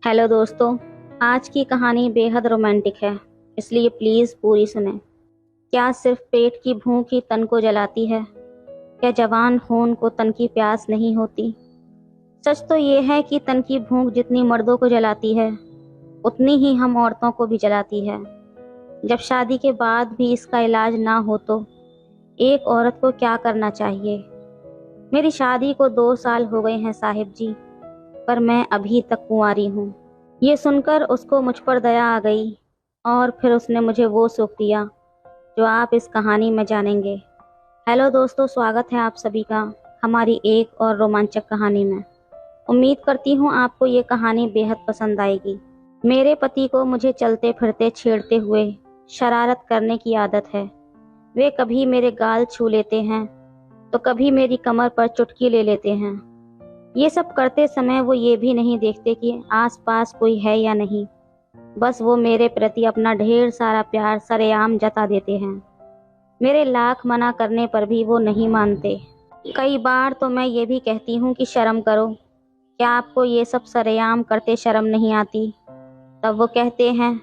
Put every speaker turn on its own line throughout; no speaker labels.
Hello दोस्तों। आज की कहानी बेहद रोमांटिक है, इसलिए प्लीज़ पूरी सुने। क्या सिर्फ पेट की भूख ही तन को जलाती है? क्या जवान खून को तन की प्यास नहीं होती? सच तो ये है कि तन की भूख जितनी मर्दों को जलाती है, उतनी ही हम औरतों को भी जलाती है। जब शादी के बाद भी इसका इलाज ना हो तो एक औरत को क्या करना चाहिए? मेरी शादी को 2 साल हो गए हैं साहिब जी, पर मैं अभी तक कुंवारी हूँ। ये सुनकर उसको मुझ पर दया आ गई और फिर उसने मुझे वो सुख दिया जो आप इस कहानी में जानेंगे। हेलो दोस्तों, स्वागत है आप सभी का हमारी एक और रोमांचक कहानी में। उम्मीद करती हूँ आपको ये कहानी बेहद पसंद आएगी। मेरे पति को मुझे चलते फिरते छेड़ते हुए शरारत करने की आदत है। वे कभी मेरे गाल छू लेते हैं तो कभी मेरी कमर पर चुटकी ले लेते हैं। ये सब करते समय वो ये भी नहीं देखते कि आसपास कोई है या नहीं, बस वो मेरे प्रति अपना ढेर सारा प्यार सरेआम जता देते हैं। मेरे लाख मना करने पर भी वो नहीं मानते। कई बार तो मैं ये भी कहती हूँ कि शर्म करो, क्या आपको ये सब सरेआम करते शर्म नहीं आती? तब वो कहते हैं,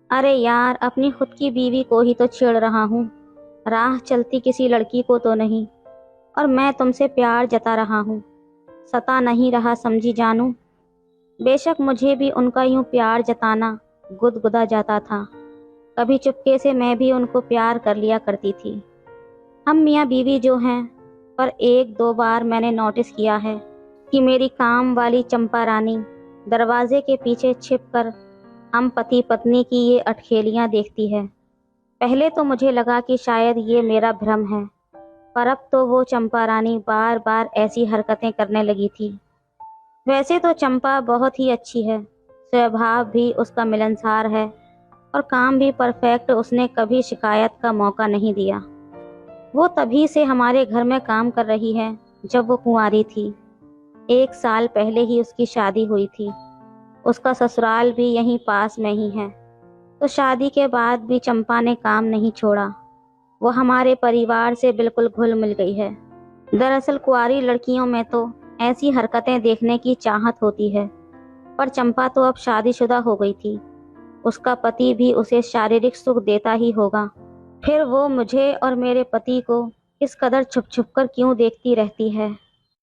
अरे यार, अपनी खुद की बीवी को ही तो छेड़ रहा हूँ, राह चलती किसी लड़की को तो नहीं, और मैं तुमसे प्यार जता रहा हूँ, सता नहीं रहा समझी जानू। बेशक मुझे भी उनका यूं प्यार जताना गुदगुदा जाता था। कभी चुपके से मैं भी उनको प्यार कर लिया करती थी। हम मियाँ बीवी जो हैं, पर एक दो बार मैंने नोटिस किया है कि मेरी काम वाली चंपा रानी दरवाजे के पीछे छिपकर हम पति पत्नी की ये अटखेलियां देखती है। पहले तो मुझे लगा कि शायद ये मेरा भ्रम है, पर अब तो वो चंपा रानी बार बार ऐसी हरकतें करने लगी थी। वैसे तो चंपा बहुत ही अच्छी है, स्वभाव भी उसका मिलनसार है और काम भी परफेक्ट। उसने कभी शिकायत का मौका नहीं दिया। वो तभी से हमारे घर में काम कर रही है जब वो कुंवारी थी। 1 साल पहले ही उसकी शादी हुई थी। उसका ससुराल भी यहीं पास में ही है, तो शादी के बाद भी चंपा ने काम नहीं छोड़ा। वो हमारे परिवार से बिल्कुल घुल मिल गई है। दरअसल कुंवारी लड़कियों में तो ऐसी हरकतें देखने की चाहत होती है, पर चंपा तो अब शादीशुदा हो गई थी। उसका पति भी उसे शारीरिक सुख देता ही होगा, फिर वो मुझे और मेरे पति को इस कदर छुप छुप कर क्यों देखती रहती है?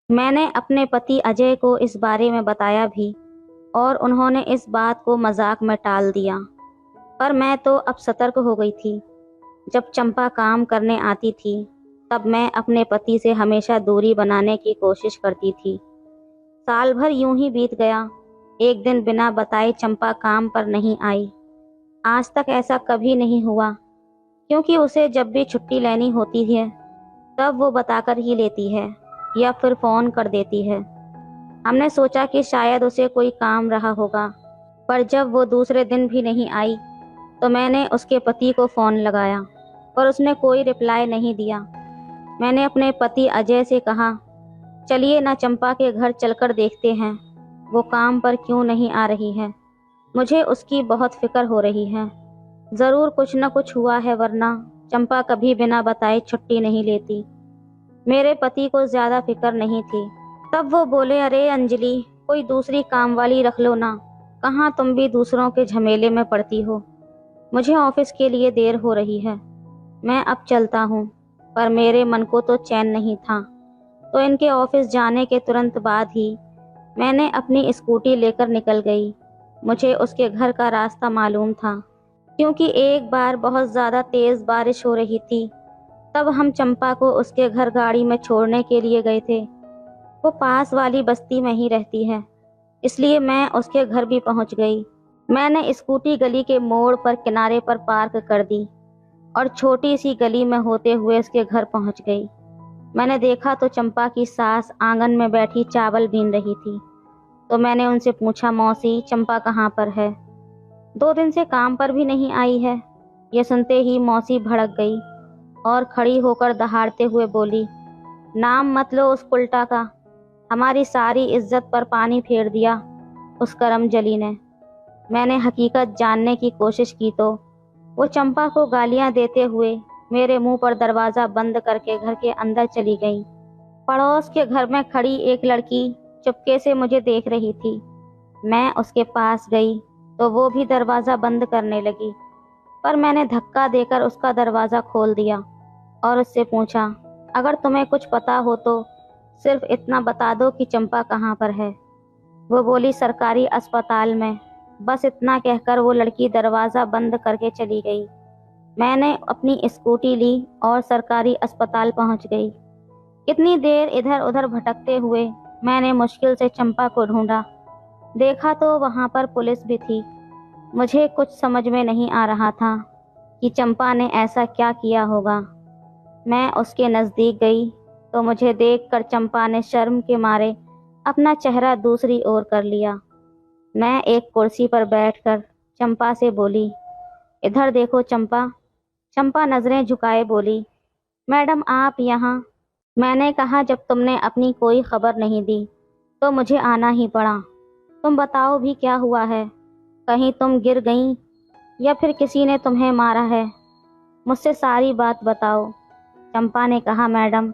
मैंने अपने पति अजय को इस बारे में बताया भी, और उन्होंने इस बात को मजाक में टाल दिया, पर मैं तो अब सतर्क हो गई थी। जब चंपा काम करने आती थी तब मैं अपने पति से हमेशा दूरी बनाने की कोशिश करती थी। साल भर यूं ही बीत गया। एक दिन बिना बताए चंपा काम पर नहीं आई। आज तक ऐसा कभी नहीं हुआ, क्योंकि उसे जब भी छुट्टी लेनी होती है तब वो बताकर ही लेती है या फिर फोन कर देती है। हमने सोचा कि शायद उसे कोई काम रहा होगा, पर जब वो दूसरे दिन भी नहीं आई तो मैंने उसके पति को फोन लगाया, पर उसने कोई रिप्लाई नहीं दिया। मैंने अपने पति अजय से कहा, चलिए ना चंपा के घर चलकर देखते हैं, वो काम पर क्यों नहीं आ रही है। मुझे उसकी बहुत फिक्र हो रही है। ज़रूर कुछ न कुछ हुआ है, वरना चंपा कभी बिना बताए छुट्टी नहीं लेती। मेरे पति को ज़्यादा फिक्र नहीं थी। तब वो बोले, अरे अंजलि, कोई दूसरी काम वाली रख लो ना, कहाँ तुम भी दूसरों के झमेले में पड़ती हो। मुझे ऑफिस के लिए देर हो रही है, मैं अब चलता हूँ। पर मेरे मन को तो चैन नहीं था, तो इनके ऑफिस जाने के तुरंत बाद ही मैंने अपनी स्कूटी लेकर निकल गई। मुझे उसके घर का रास्ता मालूम था, क्योंकि एक बार बहुत ज़्यादा तेज़ बारिश हो रही थी। तब हम चंपा को उसके घर गाड़ी में छोड़ने के लिए गए थे। वो पास वाली बस्ती में ही रहती है, इसलिए मैं उसके घर भी पहुंच गई। मैंने स्कूटी गली के मोड़ पर किनारे पर पार्क कर दी और छोटी सी गली में होते हुए उसके घर पहुंच गई। मैंने देखा तो चंपा की सास आंगन में बैठी चावल बीन रही थी। तो मैंने उनसे पूछा, मौसी, चंपा कहाँ पर है? 2 दिन से काम पर भी नहीं आई है। यह सुनते ही मौसी भड़क गई और खड़ी होकर दहाड़ते हुए बोली, नाम मत लो उस उल्टा का, हमारी सारी इज्जत पर पानी फेर दिया उस करम जली ने। मैंने हकीकत जानने की कोशिश की तो वो चंपा को गालियां देते हुए मेरे मुंह पर दरवाज़ा बंद करके घर के अंदर चली गई। पड़ोस के घर में खड़ी एक लड़की चुपके से मुझे देख रही थी। मैं उसके पास गई तो वो भी दरवाज़ा बंद करने लगी, पर मैंने धक्का देकर उसका दरवाज़ा खोल दिया और उससे पूछा, अगर तुम्हें कुछ पता हो तो सिर्फ इतना बता दो कि चंपा कहाँ पर है। वो बोली, सरकारी अस्पताल में। बस इतना कहकर वो लड़की दरवाज़ा बंद करके चली गई। मैंने अपनी स्कूटी ली और सरकारी अस्पताल पहुंच गई। कितनी देर इधर उधर भटकते हुए मैंने मुश्किल से चंपा को ढूंढा। देखा तो वहां पर पुलिस भी थी। मुझे कुछ समझ में नहीं आ रहा था कि चंपा ने ऐसा क्या किया होगा। मैं उसके नज़दीक गई तो मुझे देखकर चंपा ने शर्म के मारे अपना चेहरा दूसरी ओर कर लिया। मैं एक कुर्सी पर बैठकर चंपा से बोली, इधर देखो चंपा। चंपा नज़रें झुकाए बोली, मैडम आप यहाँ। मैंने कहा, जब तुमने अपनी कोई खबर नहीं दी तो मुझे आना ही पड़ा। तुम बताओ भी क्या हुआ है? कहीं तुम गिर गईं या फिर किसी ने तुम्हें मारा है? मुझसे सारी बात बताओ। चंपा ने कहा, मैडम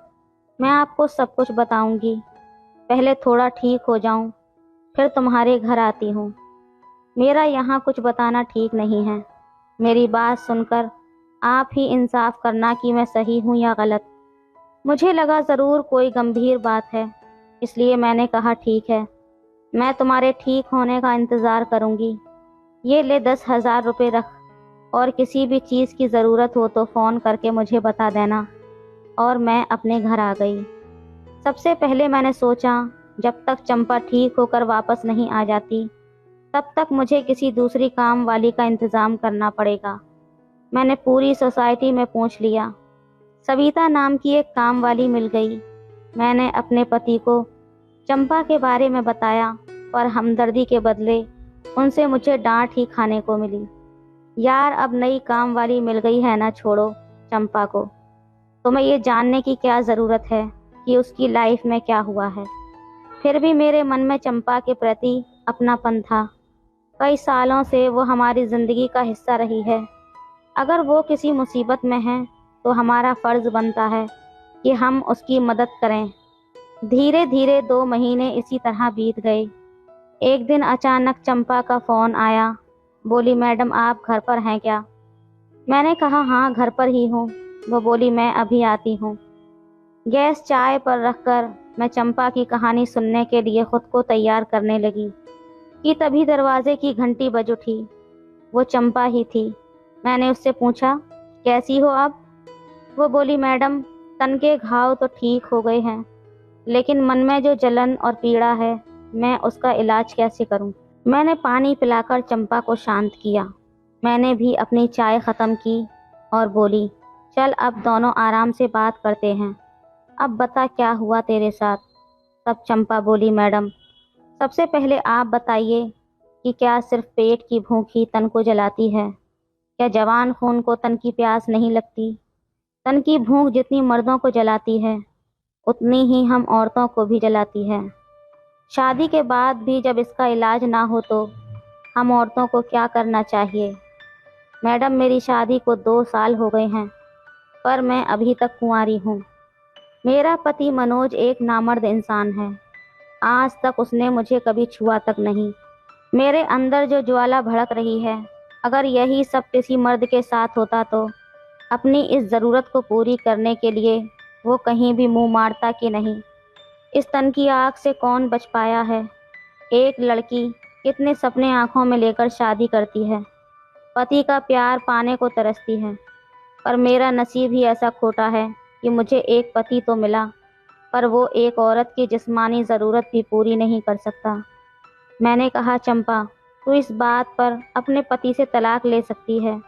मैं आपको सब कुछ बताऊंगी, पहले थोड़ा ठीक हो जाऊं, फिर तुम्हारे घर आती हूँ। मेरा यहाँ कुछ बताना ठीक नहीं है। मेरी बात सुनकर आप ही इंसाफ करना कि मैं सही हूँ या गलत। मुझे लगा ज़रूर कोई गंभीर बात है, इसलिए मैंने कहा, ठीक है, मैं तुम्हारे ठीक होने का इंतज़ार करूँगी। ये ले 10,000 रुपये रख, और किसी भी चीज़ की ज़रूरत हो तो फ़ोन करके मुझे बता देना। और मैं अपने घर आ गई। सबसे पहले मैंने सोचा, जब तक चंपा ठीक होकर वापस नहीं आ जाती तब तक मुझे किसी दूसरी काम वाली का इंतज़ाम करना पड़ेगा। मैंने पूरी सोसाइटी में पूछ लिया। सविता नाम की एक काम वाली मिल गई। मैंने अपने पति को चंपा के बारे में बताया, पर हमदर्दी के बदले उनसे मुझे डांट ही खाने को मिली। यार, अब नई काम वाली मिल गई है ना, छोड़ो चंपा को। तुम्हें ये जानने की क्या ज़रूरत है कि उसकी लाइफ में क्या हुआ है? फिर भी मेरे मन में चंपा के प्रति अपनापन था। कई सालों से वो हमारी ज़िंदगी का हिस्सा रही है। अगर वो किसी मुसीबत में है तो हमारा फ़र्ज़ बनता है कि हम उसकी मदद करें। धीरे धीरे 2 महीने इसी तरह बीत गए। एक दिन अचानक चंपा का फ़ोन आया। बोली, मैडम आप घर पर हैं क्या? मैंने कहा, हाँ घर पर ही हूँ। वो बोली, मैं अभी आती हूँ। गैस चाय पर रखकर मैं चंपा की कहानी सुनने के लिए खुद को तैयार करने लगी कि तभी दरवाजे की घंटी बज उठी। वो चंपा ही थी। मैंने उससे पूछा, कैसी हो अब? वो बोली, मैडम तन के घाव तो ठीक हो गए हैं, लेकिन मन में जो जलन और पीड़ा है, मैं उसका इलाज कैसे करूं? मैंने पानी पिलाकर चंपा को शांत किया। मैंने भी अपनी चाय ख़त्म की और बोली, चल अब दोनों आराम से बात करते हैं। अब बता क्या हुआ तेरे साथ? तब चंपा बोली, मैडम सबसे पहले आप बताइए कि क्या सिर्फ पेट की भूख ही तन को जलाती है? क्या जवान खून को तन की प्यास नहीं लगती? तन की भूख जितनी मर्दों को जलाती है, उतनी ही हम औरतों को भी जलाती है। शादी के बाद भी जब इसका इलाज ना हो तो हम औरतों को क्या करना चाहिए? मैडम मेरी शादी को 2 साल हो गए हैं, पर मैं अभी तक कुंवारी हूँ। मेरा पति मनोज एक नामर्द इंसान है। आज तक उसने मुझे कभी छुआ तक नहीं। मेरे अंदर जो ज्वाला भड़क रही है, अगर यही सब किसी मर्द के साथ होता तो अपनी इस ज़रूरत को पूरी करने के लिए वो कहीं भी मुंह मारता कि नहीं? इस तन की आग से कौन बच पाया है? एक लड़की कितने सपने आंखों में लेकर शादी करती है, पति का प्यार पाने को तरसती है, पर मेरा नसीब ही ऐसा खोटा है कि मुझे एक पति तो मिला, पर वो एक औरत की जिस्मानी ज़रूरत भी पूरी नहीं कर सकता। मैंने कहा, चंपा तू इस बात पर अपने पति से तलाक ले सकती है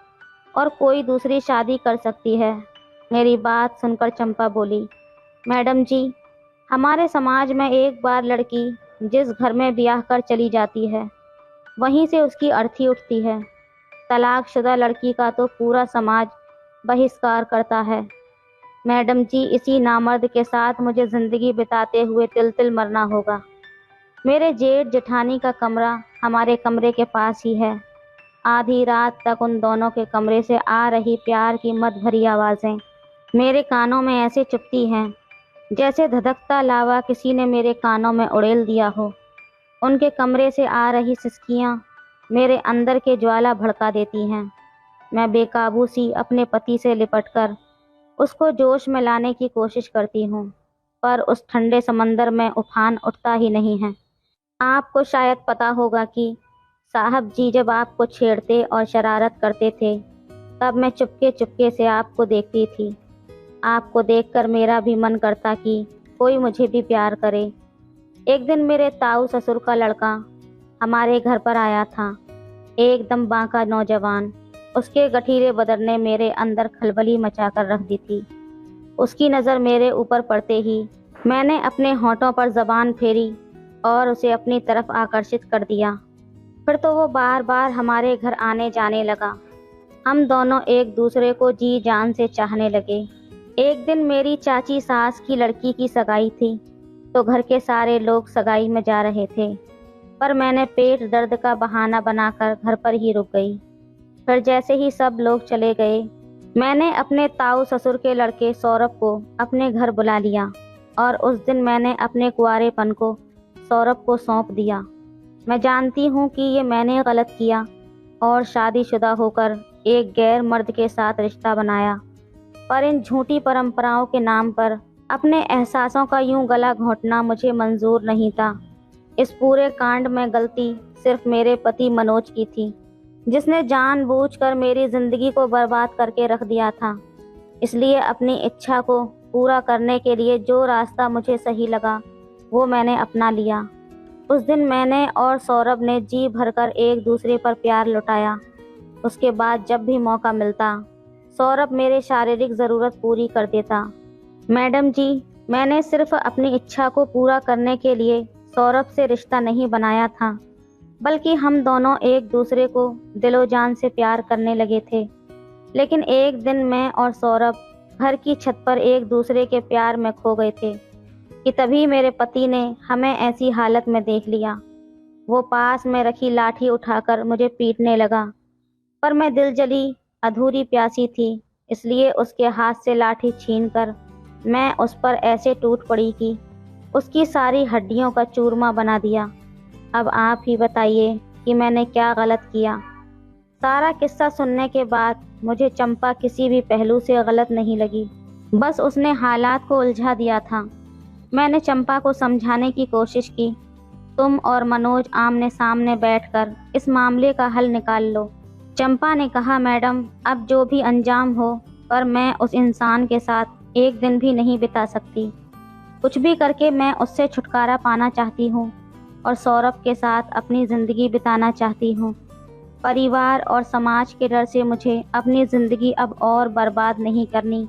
और कोई दूसरी शादी कर सकती है। मेरी बात सुनकर चंपा बोली, मैडम जी, हमारे समाज में एक बार लड़की जिस घर में ब्याह कर चली जाती है, वहीं से उसकी अर्थी उठती है। तलाकशुदा लड़की का तो पूरा समाज बहिष्कार करता है। मैडम जी, इसी नामर्द के साथ मुझे ज़िंदगी बिताते हुए तिल तिल मरना होगा। मेरे जेठ जेठानी का कमरा हमारे कमरे के पास ही है। आधी रात तक उन दोनों के कमरे से आ रही प्यार की मद भरी आवाज़ें मेरे कानों में ऐसे चुभती हैं जैसे धधकता लावा किसी ने मेरे कानों में उड़ेल दिया हो। उनके कमरे से आ रही सिसकियां मेरे अंदर के ज्वाला भड़का देती हैं। मैं बेकाबू सी अपने पति से लिपटकर उसको जोश में लाने की कोशिश करती हूँ, पर उस ठंडे समंदर में उफान उठता ही नहीं है। आपको शायद पता होगा कि साहब जी जब आपको छेड़ते और शरारत करते थे, तब मैं चुपके चुपके से आपको देखती थी। आपको देखकर मेरा भी मन करता कि कोई मुझे भी प्यार करे। एक दिन मेरे ताऊ ससुर का लड़का हमारे घर पर आया था, एकदम बांका नौजवान। उसके गठीले बदन ने मेरे अंदर खलबली मचाकर रख दी थी। उसकी नज़र मेरे ऊपर पड़ते ही मैंने अपने होठों पर जबान फेरी और उसे अपनी तरफ आकर्षित कर दिया। फिर तो वो बार बार हमारे घर आने जाने लगा। हम दोनों एक दूसरे को जी जान से चाहने लगे। एक दिन मेरी चाची सास की लड़की की सगाई थी, तो घर के सारे लोग सगाई में जा रहे थे, पर मैंने पेट दर्द का बहाना बनाकर घर पर ही रुक गई। फिर जैसे ही सब लोग चले गए, मैंने अपने ताऊ ससुर के लड़के सौरभ को अपने घर बुला लिया और उस दिन मैंने अपने कुंवारेपन को सौरभ को सौंप दिया। मैं जानती हूँ कि ये मैंने गलत किया और शादीशुदा होकर एक गैर मर्द के साथ रिश्ता बनाया, पर इन झूठी परंपराओं के नाम पर अपने एहसासों का यूं गला घोंटना मुझे मंजूर नहीं था। इस पूरे कांड में गलती सिर्फ मेरे पति मनोज की थी, जिसने जानबूझकर मेरी जिंदगी को बर्बाद करके रख दिया था। इसलिए अपनी इच्छा को पूरा करने के लिए जो रास्ता मुझे सही लगा वो मैंने अपना लिया। उस दिन मैंने और सौरभ ने जी भरकर एक दूसरे पर प्यार लुटाया। उसके बाद जब भी मौका मिलता, सौरभ मेरे शारीरिक ज़रूरत पूरी कर देता। मैडम जी, मैंने सिर्फ अपनी इच्छा को पूरा करने के लिए सौरभ से रिश्ता नहीं बनाया था, बल्कि हम दोनों एक दूसरे को दिलो जान से प्यार करने लगे थे। लेकिन एक दिन मैं और सौरभ घर की छत पर एक दूसरे के प्यार में खो गए थे कि तभी मेरे पति ने हमें ऐसी हालत में देख लिया। वो पास में रखी लाठी उठाकर मुझे पीटने लगा, पर मैं दिलजली अधूरी प्यासी थी, इसलिए उसके हाथ से लाठी छीनकर मैं उस पर ऐसे टूट पड़ी कि उसकी सारी हड्डियों का चूरमा बना दिया। अब आप ही बताइए कि मैंने क्या गलत किया। सारा किस्सा सुनने के बाद मुझे चंपा किसी भी पहलू से गलत नहीं लगी, बस उसने हालात को उलझा दिया था। मैंने चंपा को समझाने की कोशिश की, तुम और मनोज आमने सामने बैठकर इस मामले का हल निकाल लो। चंपा ने कहा, मैडम अब जो भी अंजाम हो, पर मैं उस इंसान के साथ एक दिन भी नहीं बिता सकती। कुछ भी करके मैं उससे छुटकारा पाना चाहती हूँ और सौरभ के साथ अपनी ज़िंदगी बिताना चाहती हूँ। परिवार और समाज के डर से मुझे अपनी ज़िंदगी अब और बर्बाद नहीं करनी,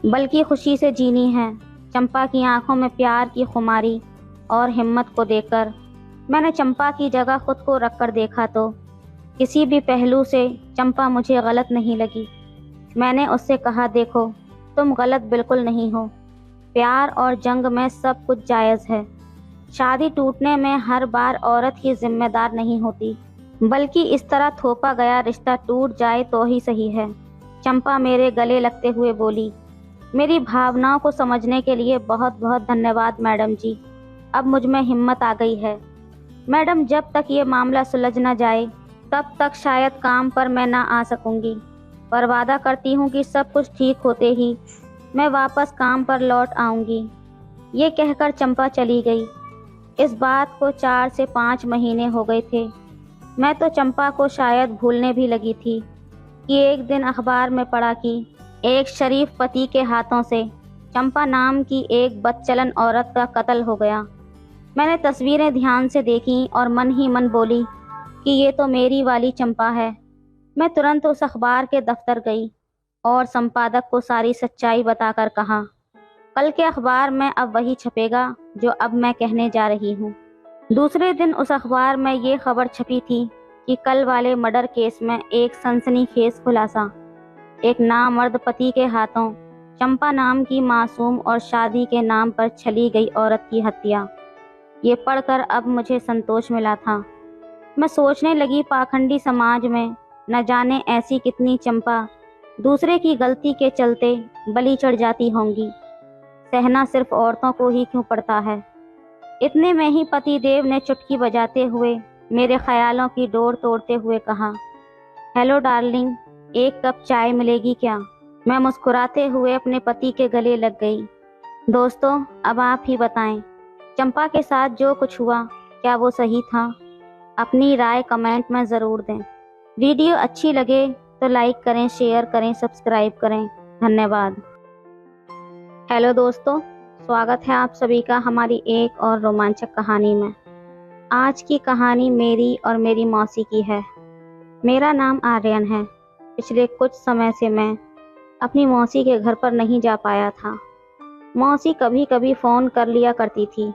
बल्कि खुशी से जीनी है। चंपा की आंखों में प्यार की खुमारी और हिम्मत को देखकर मैंने चंपा की जगह खुद को रखकर देखा तो किसी भी पहलू से चंपा मुझे गलत नहीं लगी। मैंने उससे कहा, देखो तुम गलत बिल्कुल नहीं हो। प्यार और जंग में सब कुछ जायज़ है। शादी टूटने में हर बार औरत ही जिम्मेदार नहीं होती, बल्कि इस तरह थोपा गया रिश्ता टूट जाए तो ही सही है। चंपा मेरे गले लगते हुए बोली, मेरी भावनाओं को समझने के लिए बहुत बहुत धन्यवाद मैडम जी। अब मुझ में हिम्मत आ गई है। मैडम, जब तक ये मामला सुलझ न जाए तब तक शायद काम पर मैं ना आ सकूंगी, पर वादा करती हूँ कि सब कुछ ठीक होते ही मैं वापस काम पर लौट आऊँगी। ये कहकर चंपा चली गई। इस बात को 4 से 5 महीने हो गए थे। मैं तो चंपा को शायद भूलने भी लगी थी कि एक दिन अखबार में पढ़ा कि एक शरीफ पति के हाथों से चंपा नाम की एक बदचलन औरत का कत्ल हो गया। मैंने तस्वीरें ध्यान से देखी और मन ही मन बोली कि ये तो मेरी वाली चंपा है। मैं तुरंत उस अखबार के दफ्तर गई और संपादक को सारी सच्चाई बताकर कहा, कल के अखबार में अब वही छपेगा जो अब मैं कहने जा रही हूँ। दूसरे दिन उस अखबार में ये खबर छपी थी कि कल वाले मर्डर केस में एक सनसनीखेज खुलासा, एक नामर्द पति के हाथों चंपा नाम की मासूम और शादी के नाम पर छली गई औरत की हत्या। ये पढ़कर अब मुझे संतोष मिला था। मैं सोचने लगी, पाखंडी समाज में न जाने ऐसी कितनी चंपा दूसरे की गलती के चलते बलि चढ़ जाती होंगी। सहना सिर्फ औरतों को ही क्यों पड़ता है? इतने में ही पति देव ने चुटकी बजाते हुए मेरे ख्यालों की डोर तोड़ते हुए कहा, हेलो डार्लिंग, एक कप चाय मिलेगी क्या? मैं मुस्कुराते हुए अपने पति के गले लग गई। दोस्तों, अब आप ही बताएं, चंपा के साथ जो कुछ हुआ क्या वो सही था? अपनी राय कमेंट में ज़रूर दें। वीडियो अच्छी लगे तो लाइक करें, शेयर करें, सब्सक्राइब करें। धन्यवाद। हेलो दोस्तों, स्वागत है आप सभी का हमारी एक और रोमांचक कहानी में। आज की कहानी मेरी और मेरी मौसी की है। मेरा नाम आर्यन है। पिछले कुछ समय से मैं अपनी मौसी के घर पर नहीं जा पाया था। मौसी कभी कभी फ़ोन कर लिया करती थी,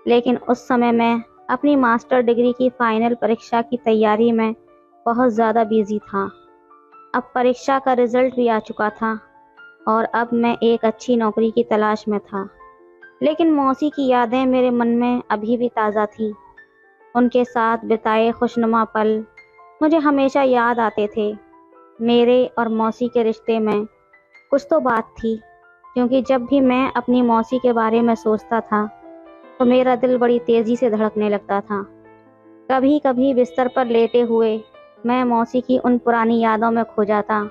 लेकिन उस समय मैं अपनी मास्टर डिग्री की फाइनल परीक्षा की तैयारी में बहुत ज़्यादा बिजी था। अब परीक्षा का रिज़ल्ट भी आ चुका था और अब मैं एक अच्छी नौकरी की तलाश में था। लेकिन मौसी की यादें मेरे मन में अभी भी ताज़ा थी। उनके साथ बिताए खुशनुमा पल मुझे हमेशा याद आते थे। मेरे और मौसी के रिश्ते में कुछ तो बात थी, क्योंकि जब भी मैं अपनी मौसी के बारे में सोचता था तो मेरा दिल बड़ी तेज़ी से धड़कने लगता था। कभी कभी बिस्तर पर लेटे हुए मैं मौसी की उन पुरानी यादों में खो जाता।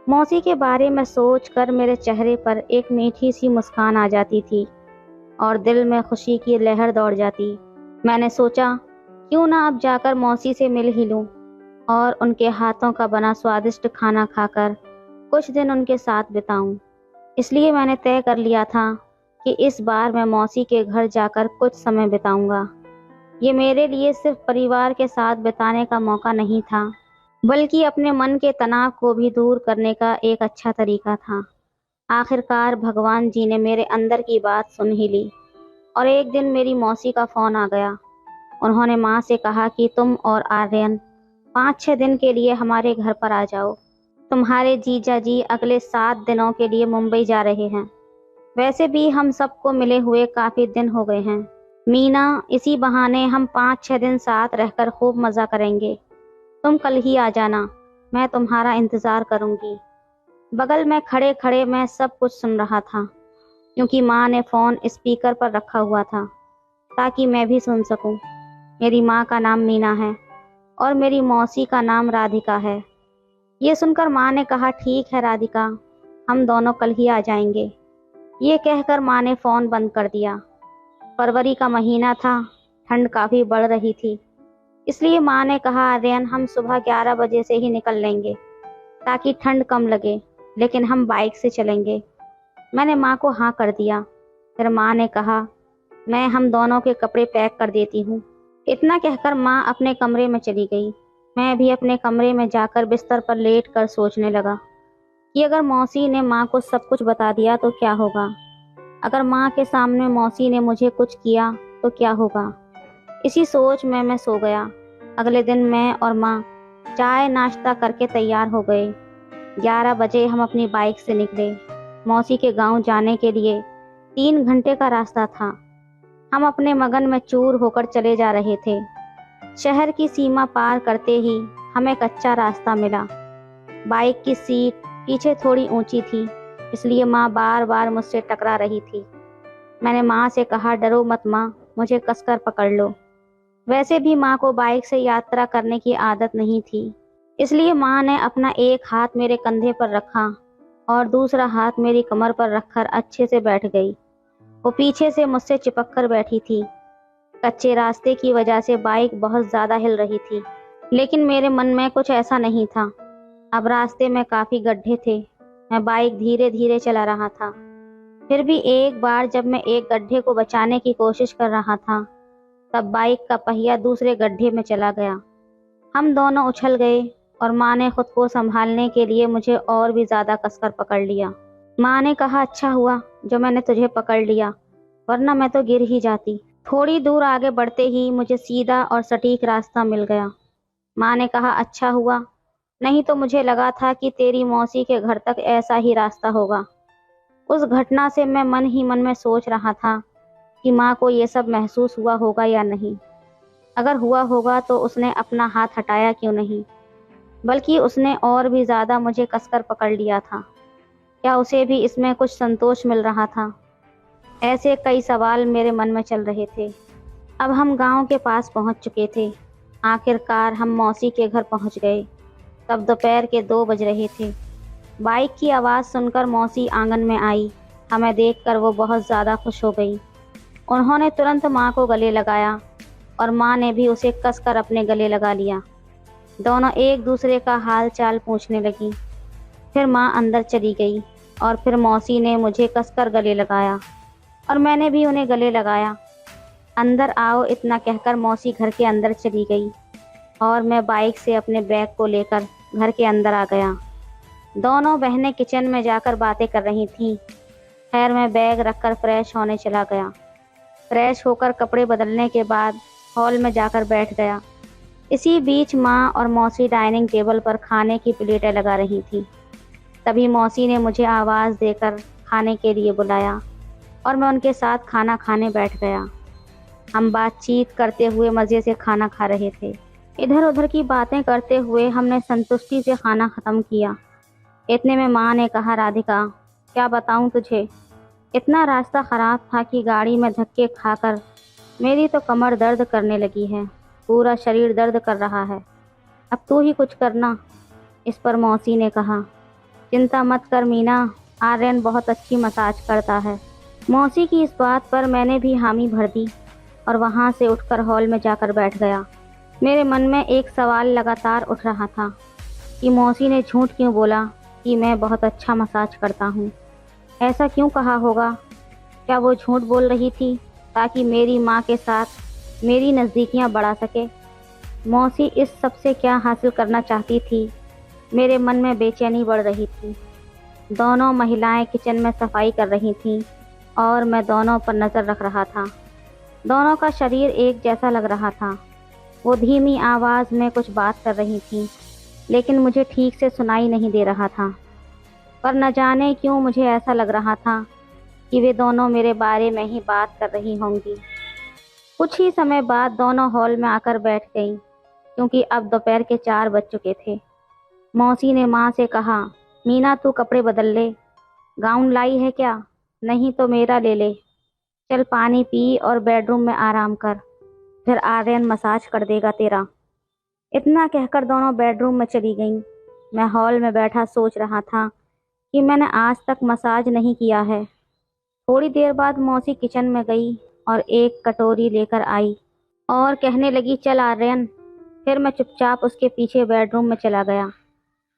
मौसी के बारे में सोचकर मेरे चेहरे पर एक मीठी सी मुस्कान आ जाती थी और दिल में खुशी की लहर दौड़ जाती। मैंने सोचा, क्यों ना अब जाकर मौसी से मिल ही लूं और उनके हाथों का बना स्वादिष्ट खाना खाकर कुछ दिन उनके साथ बिताऊं। इसलिए मैंने तय कर लिया था कि इस बार मैं मौसी के घर जाकर कुछ समय बिताऊंगा। ये मेरे लिए सिर्फ परिवार के साथ बिताने का मौका नहीं था, बल्कि अपने मन के तनाव को भी दूर करने का एक अच्छा तरीका था। आखिरकार भगवान जी ने मेरे अंदर की बात सुन ही ली और एक दिन मेरी मौसी का फ़ोन आ गया। उन्होंने माँ से कहा कि तुम और आर्यन 5-6 दिन के लिए हमारे घर पर आ जाओ। तुम्हारे जीजा जी अगले 7 दिनों के लिए मुंबई जा रहे हैं। वैसे भी हम सबको मिले हुए काफ़ी दिन हो गए हैं। मीना, इसी बहाने हम 5-6 दिन साथ रहकर खूब मज़ा करेंगे। तुम कल ही आ जाना, मैं तुम्हारा इंतज़ार करूँगी। बगल में खड़े खड़े मैं सब कुछ सुन रहा था, क्योंकि माँ ने फ़ोन स्पीकर पर रखा हुआ था ताकि मैं भी सुन सकूं। मेरी माँ का नाम मीना है और मेरी मौसी का नाम राधिका है। ये सुनकर माँ ने कहा, ठीक है राधिका, हम दोनों कल ही आ जाएंगे। ये कहकर माँ ने फ़ोन बंद कर दिया। फरवरी का महीना था, ठंड काफ़ी बढ़ रही थी, इसलिए माँ ने कहा, आर्यन, हम सुबह 11 बजे से ही निकल लेंगे ताकि ठंड कम लगे, लेकिन हम बाइक से चलेंगे। मैंने माँ को हाँ कर दिया। फिर माँ ने कहा, मैं हम दोनों के कपड़े पैक कर देती हूँ। इतना कहकर माँ अपने कमरे में चली गई। मैं भी अपने कमरे में जाकर बिस्तर पर लेट कर सोचने लगा कि अगर मौसी ने माँ को सब कुछ बता दिया तो क्या होगा। अगर माँ के सामने मौसी ने मुझे कुछ किया तो क्या होगा। इसी सोच में मैं सो गया। अगले दिन मैं और माँ चाय नाश्ता करके तैयार हो गए। 11 बजे हम अपनी बाइक से निकले। मौसी के गांव जाने के लिए 3 घंटे का रास्ता था। हम अपने मगन में चूर होकर चले जा रहे थे। शहर की सीमा पार करते ही हमें कच्चा रास्ता मिला। बाइक की सीट पीछे थोड़ी ऊंची थी, इसलिए माँ बार बार मुझसे टकरा रही थी। मैंने माँ से कहा, डरो मत माँ, मुझे कसकर पकड़ लो। वैसे भी माँ को बाइक से यात्रा करने की आदत नहीं थी, इसलिए माँ ने अपना एक हाथ मेरे कंधे पर रखा और दूसरा हाथ मेरी कमर पर रखकर अच्छे से बैठ गई। वो पीछे से मुझसे चिपक कर बैठी थी। कच्चे रास्ते की वजह से बाइक बहुत ज़्यादा हिल रही थी, लेकिन मेरे मन में कुछ ऐसा नहीं था। अब रास्ते में काफ़ी गड्ढे थे। मैं बाइक धीरे धीरे चला रहा था। फिर भी एक बार जब मैं एक गड्ढे को बचाने की कोशिश कर रहा था, तब बाइक का पहिया दूसरे गड्ढे में चला गया। हम दोनों उछल गए और माँ ने खुद को संभालने के लिए मुझे और भी ज़्यादा कसकर पकड़ लिया। माँ ने कहा, अच्छा हुआ जो मैंने तुझे पकड़ लिया, वरना मैं तो गिर ही जाती। थोड़ी दूर आगे बढ़ते ही मुझे सीधा और सटीक रास्ता मिल गया। माँ ने कहा, अच्छा हुआ, नहीं तो मुझे लगा था कि तेरी मौसी के घर तक ऐसा ही रास्ता होगा। उस घटना से मैं मन ही मन में सोच रहा था कि माँ को ये सब महसूस हुआ होगा या नहीं। अगर हुआ होगा तो उसने अपना हाथ हटाया क्यों नहीं, बल्कि उसने और भी ज़्यादा मुझे कसकर पकड़ लिया था। क्या उसे भी इसमें कुछ संतोष मिल रहा था? ऐसे कई सवाल मेरे मन में चल रहे थे। अब हम गांव के पास पहुंच चुके थे। आखिरकार हम मौसी के घर पहुंच गए। तब दोपहर के 2 बज रहे थे। बाइक की आवाज़ सुनकर मौसी आंगन में आई। हमें देखकर वो बहुत ज़्यादा खुश हो गई। उन्होंने तुरंत माँ को गले लगाया और माँ ने भी उसे कसकर अपने गले लगा लिया। दोनों एक दूसरे का हाल चाल पूछने लगी। फिर माँ अंदर चली गई और फिर मौसी ने मुझे कसकर गले लगाया और मैंने भी उन्हें गले लगाया। अंदर आओ इतना कहकर मौसी घर के अंदर चली गई और मैं बाइक से अपने बैग को लेकर घर के अंदर आ गया। दोनों बहनें किचन में जाकर बातें कर रही थीं। खैर मैं बैग रखकर फ्रेश होने चला गया। फ्रेश होकर कपड़े बदलने के बाद हॉल में जाकर बैठ गया। इसी बीच माँ और मौसी डाइनिंग टेबल पर खाने की प्लेटें लगा रही थी। तभी मौसी ने मुझे आवाज़ देकर खाने के लिए बुलाया और मैं उनके साथ खाना खाने बैठ गया। हम बातचीत करते हुए मज़े से खाना खा रहे थे। इधर उधर की बातें करते हुए हमने संतुष्टि से खाना ख़त्म किया। इतने में माँ ने कहा, राधिका क्या बताऊँ तुझे, इतना रास्ता ख़राब था कि गाड़ी में धक्के खाकर मेरी तो कमर दर्द करने लगी है, पूरा शरीर दर्द कर रहा है। अब तू ही कुछ करना। इस पर मौसी ने कहा, चिंता मत कर मीना, आर्यन बहुत अच्छी मसाज करता है। मौसी की इस बात पर मैंने भी हामी भर दी और वहाँ से उठकर हॉल में जाकर बैठ गया। मेरे मन में एक सवाल लगातार उठ रहा था कि मौसी ने झूठ क्यों बोला कि मैं बहुत अच्छा मसाज करता हूँ। ऐसा क्यों कहा होगा? क्या वो झूठ बोल रही थी ताकि मेरी माँ के साथ मेरी नज़दीकियाँ बढ़ा सके? मौसी इस सब से क्या हासिल करना चाहती थी? मेरे मन में बेचैनी बढ़ रही थी। दोनों महिलाएं किचन में सफाई कर रही थीं और मैं दोनों पर नज़र रख रहा था। दोनों का शरीर एक जैसा लग रहा था। वो धीमी आवाज़ में कुछ बात कर रही थीं, लेकिन मुझे ठीक से सुनाई नहीं दे रहा था। पर न जाने क्यों मुझे ऐसा लग रहा था कि वे दोनों मेरे बारे में ही बात कर रही होंगी। कुछ ही समय बाद दोनों हॉल में आकर बैठ गईं, क्योंकि अब दोपहर के 4 बज चुके थे। मौसी ने माँ से कहा, मीना तू कपड़े बदल ले। गाउन लाई है क्या? नहीं तो मेरा ले ले। चल पानी पी और बेडरूम में आराम कर, फिर आर्यन मसाज कर देगा तेरा। इतना कहकर दोनों बेडरूम में चली गईं। मैं हॉल में बैठा सोच रहा था कि मैंने आज तक मसाज नहीं किया है। थोड़ी देर बाद मौसी किचन में गई और एक कटोरी लेकर आई और कहने लगी, चल आर्यन। फिर मैं चुपचाप उसके पीछे बेडरूम में चला गया।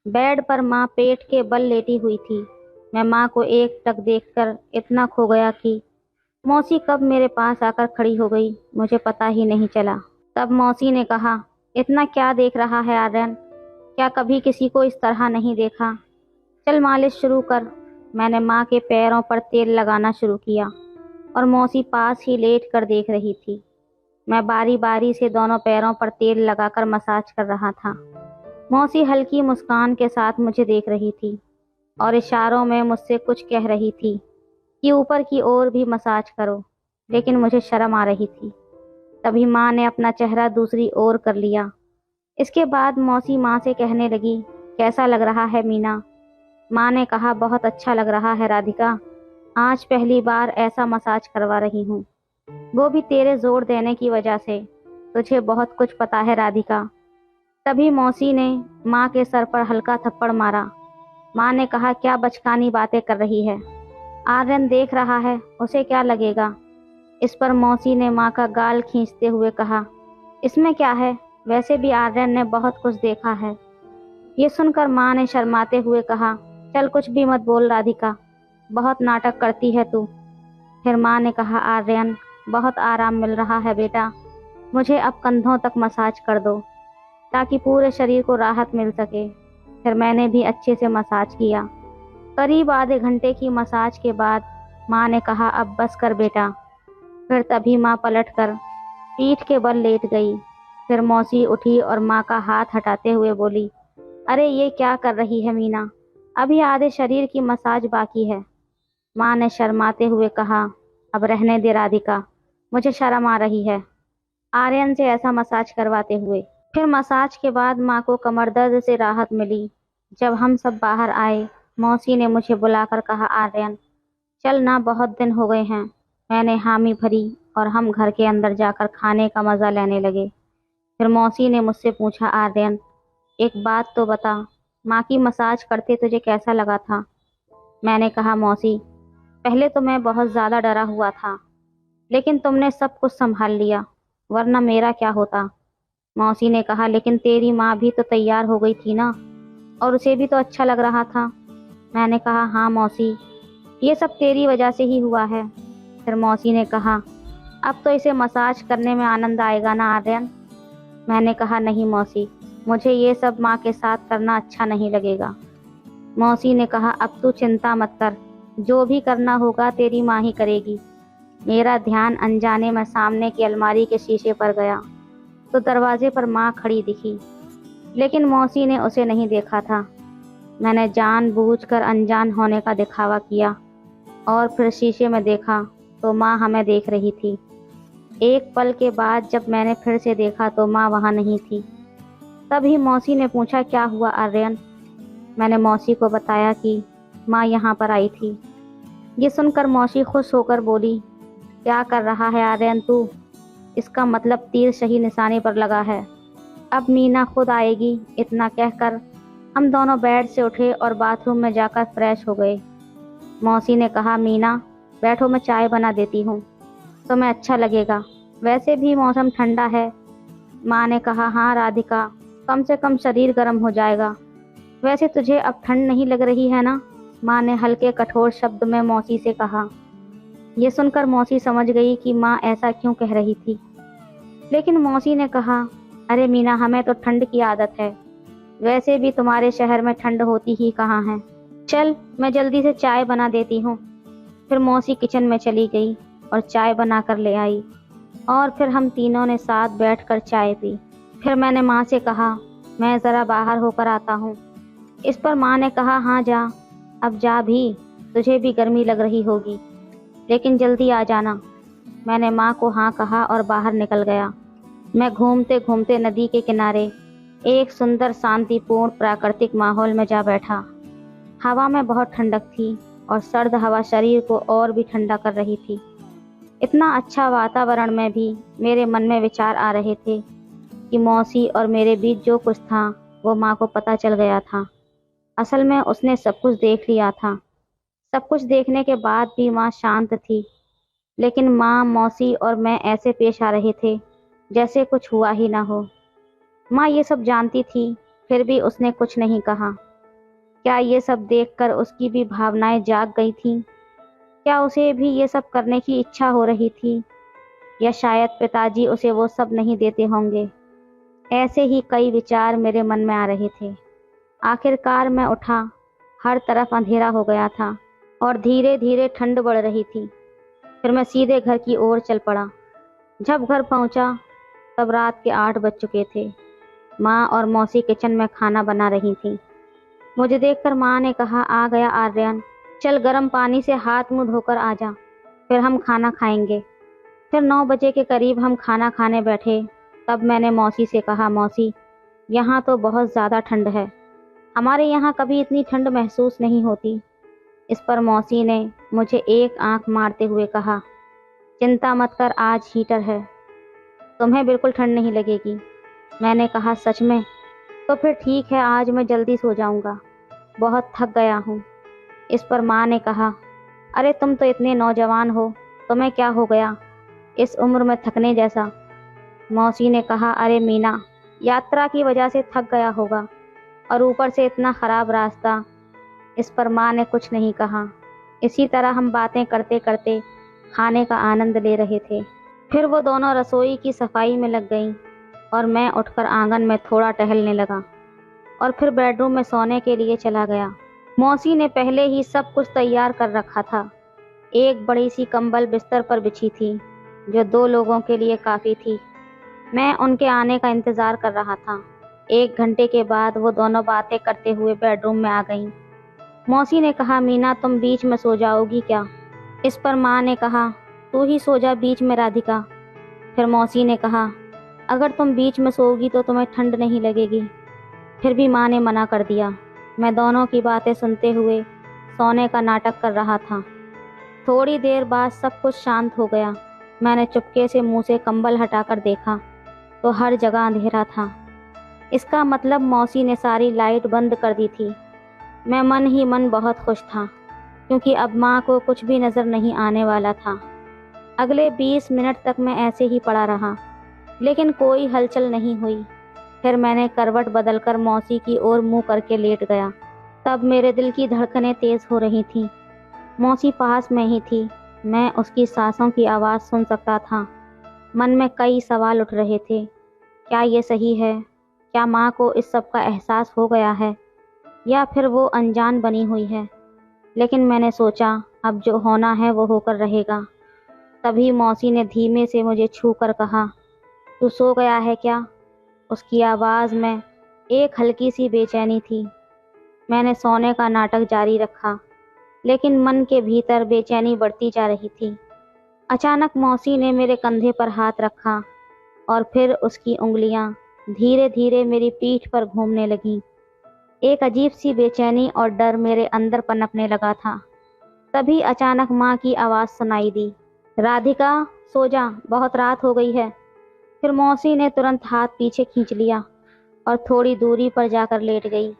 बेड पर माँ पेट के बल लेटी हुई थी। मैं माँ को एक टक देखकर इतना खो गया कि मौसी कब मेरे पास आकर खड़ी हो गई मुझे पता ही नहीं चला। तब मौसी ने कहा, इतना क्या देख रहा है आर्यन? क्या कभी किसी को इस तरह नहीं देखा? चल मालिश शुरू कर। मैंने माँ के पैरों पर तेल लगाना शुरू किया और मौसी पास ही लेट कर देख रही थी। मैं बारी बारी से दोनों पैरों पर तेल लगाकर मसाज कर रहा था। मौसी हल्की मुस्कान के साथ मुझे देख रही थी और इशारों में मुझसे कुछ कह रही थी कि ऊपर की ओर भी मसाज करो, लेकिन मुझे शर्म आ रही थी। तभी माँ ने अपना चेहरा दूसरी ओर कर लिया। इसके बाद मौसी माँ से कहने लगी, कैसा लग रहा है मीना? माँ ने कहा, बहुत अच्छा लग रहा है राधिका, आज पहली बार ऐसा मसाज करवा रही हूँ, वो भी तेरे जोर देने की वजह से। तुझे बहुत कुछ पता है राधिका। तभी मौसी ने माँ के सर पर हल्का थप्पड़ मारा। माँ ने कहा, क्या बचकानी बातें कर रही है? आर्यन देख रहा है, उसे क्या लगेगा? इस पर मौसी ने माँ का गाल खींचते हुए कहा, इसमें क्या है, वैसे भी आर्यन ने बहुत कुछ देखा है। ये सुनकर माँ ने शर्माते हुए कहा, चल कुछ भी मत बोल राधिका, बहुत नाटक करती है तू। फिर माँ ने कहा, आर्यन बहुत आराम मिल रहा है बेटा, मुझे अब कंधों तक मसाज कर दो ताकि पूरे शरीर को राहत मिल सके। फिर मैंने भी अच्छे से मसाज किया। करीब आधे घंटे की मसाज के बाद माँ ने कहा, अब बस कर बेटा। फिर तभी माँ पलटकर पीठ के बल लेट गई। फिर मौसी उठी और माँ का हाथ हटाते हुए बोली, अरे ये क्या कर रही है मीना, अभी आधे शरीर की मसाज बाकी है। माँ ने शर्माते हुए कहा, अब रहने दे राधिका, मुझे शर्म आ रही है आर्यन से ऐसा मसाज करवाते हुए। फिर मसाज के बाद माँ को कमर दर्द से राहत मिली। जब हम सब बाहर आए, मौसी ने मुझे बुलाकर कहा, आर्यन चल ना, बहुत दिन हो गए हैं। मैंने हामी भरी और हम घर के अंदर जाकर खाने का मज़ा लेने लगे। फिर मौसी ने मुझसे पूछा, आर्यन एक बात तो बता, माँ की मसाज करते तुझे कैसा लगा था? मैंने कहा, मौसी पहले तो मैं बहुत ज़्यादा डरा हुआ था, लेकिन तुमने सब कुछ संभाल लिया, वरना मेरा क्या होता। मौसी ने कहा, लेकिन तेरी माँ भी तो तैयार हो गई थी ना, और उसे भी तो अच्छा लग रहा था। मैंने कहा, हाँ मौसी, ये सब तेरी वजह से ही हुआ है। फिर मौसी ने कहा, अब तो इसे मसाज करने में आनंद आएगा ना आर्यन? मैंने कहा, नहीं मौसी, मुझे ये सब माँ के साथ करना अच्छा नहीं लगेगा। मौसी ने कहा, अब तू चिंता मत कर, जो भी करना होगा तेरी माँ ही करेगी। मेरा ध्यान अनजाने में सामने की अलमारी के शीशे पर गया तो दरवाजे पर माँ खड़ी दिखी, लेकिन मौसी ने उसे नहीं देखा था। मैंने जानबूझकर अनजान होने का दिखावा किया और फिर शीशे में देखा तो माँ हमें देख रही थी। एक पल के बाद जब मैंने फिर से देखा तो माँ वहाँ नहीं थी। तभी मौसी ने पूछा, क्या हुआ आर्यन? मैंने मौसी को बताया कि माँ यहाँ पर आई थी। ये सुनकर मौसी खुश होकर बोली, क्या कर रहा है आर्यन तू? इसका मतलब तीर सही निशाने पर लगा है। अब मीना खुद आएगी। इतना कहकर हम दोनों बेड से उठे और बाथरूम में जाकर फ्रेश हो गए। मौसी ने कहा, मीना बैठो, मैं चाय बना देती हूँ, तुम्हें अच्छा लगेगा, वैसे भी मौसम ठंडा है। माँ ने कहा, हाँ राधिका, कम से कम शरीर गर्म हो जाएगा। वैसे तुझे अब ठंड नहीं लग रही है ना? माँ ने हल्के कठोर शब्द में मौसी से कहा। ये सुनकर मौसी समझ गई कि माँ ऐसा क्यों कह रही थी, लेकिन मौसी ने कहा, अरे मीना, हमें तो ठंड की आदत है, वैसे भी तुम्हारे शहर में ठंड होती ही कहाँ है। चल मैं जल्दी से चाय बना देती हूँ। फिर मौसी किचन में चली गई और चाय बना कर ले आई और फिर हम तीनों ने साथ बैठकर चाय पी। फिर मैंने माँ से कहा, मैं ज़रा बाहर होकर आता हूँ। इस पर माँ ने कहा, हाँ जा, अब जा भी, तुझे भी गर्मी लग रही होगी, लेकिन जल्दी आ जाना। मैंने माँ को हाँ कहा और बाहर निकल गया। मैं घूमते घूमते नदी के किनारे एक सुंदर शांतिपूर्ण प्राकृतिक माहौल में जा बैठा। हवा में बहुत ठंडक थी और सर्द हवा शरीर को और भी ठंडा कर रही थी। इतना अच्छा वातावरण में भी मेरे मन में विचार आ रहे थे कि मौसी और मेरे बीच जो कुछ था वो माँ को पता चल गया था। असल में उसने सब कुछ देख लिया था। सब कुछ देखने के बाद भी माँ शांत थी, लेकिन माँ, मौसी और मैं ऐसे पेश आ रहे थे जैसे कुछ हुआ ही ना हो। माँ ये सब जानती थी, फिर भी उसने कुछ नहीं कहा। क्या ये सब देखकर उसकी भी भावनाएं जाग गई थीं? क्या उसे भी ये सब करने की इच्छा हो रही थी, या शायद पिताजी उसे वो सब नहीं देते होंगे? ऐसे ही कई विचार मेरे मन में आ रहे थे। आखिरकार मैं उठा। हर तरफ अंधेरा हो गया था और धीरे धीरे ठंड बढ़ रही थी। फिर मैं सीधे घर की ओर चल पड़ा। जब घर पहुंचा तब रात के 8 बज चुके थे। माँ और मौसी किचन में खाना बना रही थी। मुझे देखकर माँ ने कहा, आ गया आर्यन, चल गर्म पानी से हाथ मुंह धोकर आ जा, फिर हम खाना खाएंगे। फिर 9 बजे के करीब हम खाना खाने बैठे। तब मैंने मौसी से कहा, मौसी यहाँ तो बहुत ज़्यादा ठंड है, हमारे यहाँ कभी इतनी ठंड महसूस नहीं होती। इस पर मौसी ने मुझे एक आंख मारते हुए कहा, चिंता मत कर, आज हीटर है, तुम्हें बिल्कुल ठंड नहीं लगेगी। मैंने कहा, सच में? तो फिर ठीक है, आज मैं जल्दी सो जाऊंगा, बहुत थक गया हूँ। इस पर माँ ने कहा, अरे तुम तो इतने नौजवान हो, तुम्हें क्या हो गया इस उम्र में थकने जैसा? मौसी ने कहा, अरे मीना, यात्रा की वजह से थक गया होगा, और ऊपर से इतना ख़राब रास्ता। इस पर माँ ने कुछ नहीं कहा। इसी तरह हम बातें करते करते खाने का आनंद ले रहे थे। फिर वो दोनों रसोई की सफाई में लग गईं और मैं उठकर आंगन में थोड़ा टहलने लगा और फिर बेडरूम में सोने के लिए चला गया। मौसी ने पहले ही सब कुछ तैयार कर रखा था। एक बड़ी सी कंबल बिस्तर पर बिछी थी जो 2 लोगों के लिए काफ़ी थी। मैं उनके आने का इंतज़ार कर रहा था। 1 घंटे के बाद वो दोनों बातें करते हुए बेडरूम में आ गईं। मौसी ने कहा, मीना तुम बीच में सो जाओगी क्या? इस पर माँ ने कहा, तू ही सो जा बीच में राधिका। फिर मौसी ने कहा, अगर तुम बीच में सोओगी तो तुम्हें ठंड नहीं लगेगी। फिर भी माँ ने मना कर दिया। मैं दोनों की बातें सुनते हुए सोने का नाटक कर रहा था। थोड़ी देर बाद सब कुछ शांत हो गया। मैंने चुपके से मुंह से कंबल हटाकर देखा तो हर जगह अंधेरा था। इसका मतलब मौसी ने सारी लाइट बंद कर दी थी। मैं मन ही मन बहुत खुश था क्योंकि अब माँ को कुछ भी नज़र नहीं आने वाला था। अगले 20 मिनट तक मैं ऐसे ही पड़ा रहा, लेकिन कोई हलचल नहीं हुई। फिर मैंने करवट बदलकर मौसी की ओर मुंह करके लेट गया। तब मेरे दिल की धड़कनें तेज हो रही थीं। मौसी पास में ही थी। मैं उसकी सांसों की आवाज़ सुन सकता था। मन में कई सवाल उठ रहे थे। क्या ये सही है? क्या माँ को इस सब का एहसास हो गया है या फिर वो अनजान बनी हुई है? लेकिन मैंने सोचा अब जो होना है वो होकर रहेगा। तभी मौसी ने धीमे से मुझे छू कर कहा, तू सो गया है क्या? उसकी आवाज़ में एक हल्की सी बेचैनी थी। मैंने सोने का नाटक जारी रखा, लेकिन मन के भीतर बेचैनी बढ़ती जा रही थी। अचानक मौसी ने मेरे कंधे पर हाथ रखा और फिर उसकी उंगलियां धीरे धीरे मेरी पीठ पर घूमने लगीं। एक अजीब सी बेचैनी और डर मेरे अंदर पनपने लगा था। तभी अचानक माँ की आवाज़ सुनाई दी, राधिका सो जा, बहुत रात हो गई है। फिर मौसी ने तुरंत हाथ पीछे खींच लिया और थोड़ी दूरी पर जाकर लेट गई।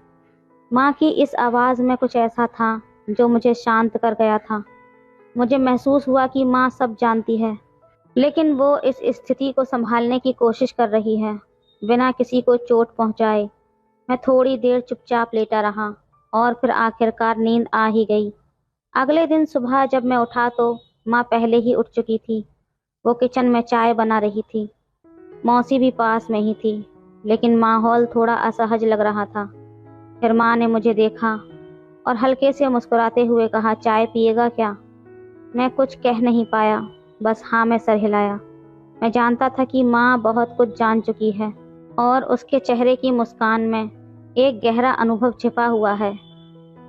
माँ की इस आवाज़ में कुछ ऐसा था जो मुझे शांत कर गया था। मुझे महसूस हुआ कि माँ सब जानती है, लेकिन वो इस स्थिति को संभालने की कोशिश कर रही है, बिना किसी को चोट पहुँचाए। मैं थोड़ी देर चुपचाप लेटा रहा और फिर आखिरकार नींद आ ही गई। अगले दिन सुबह जब मैं उठा तो माँ पहले ही उठ चुकी थी। वो किचन में चाय बना रही थी। मौसी भी पास में ही थी, लेकिन माहौल थोड़ा असहज लग रहा था। फिर माँ ने मुझे देखा और हल्के से मुस्कुराते हुए कहा, चाय पिएगा क्या? मैं कुछ कह नहीं पाया, बस हाँ में सर हिलाया। मैं जानता था कि माँ बहुत कुछ जान चुकी है और उसके चेहरे की मुस्कान में एक गहरा अनुभव छिपा हुआ है।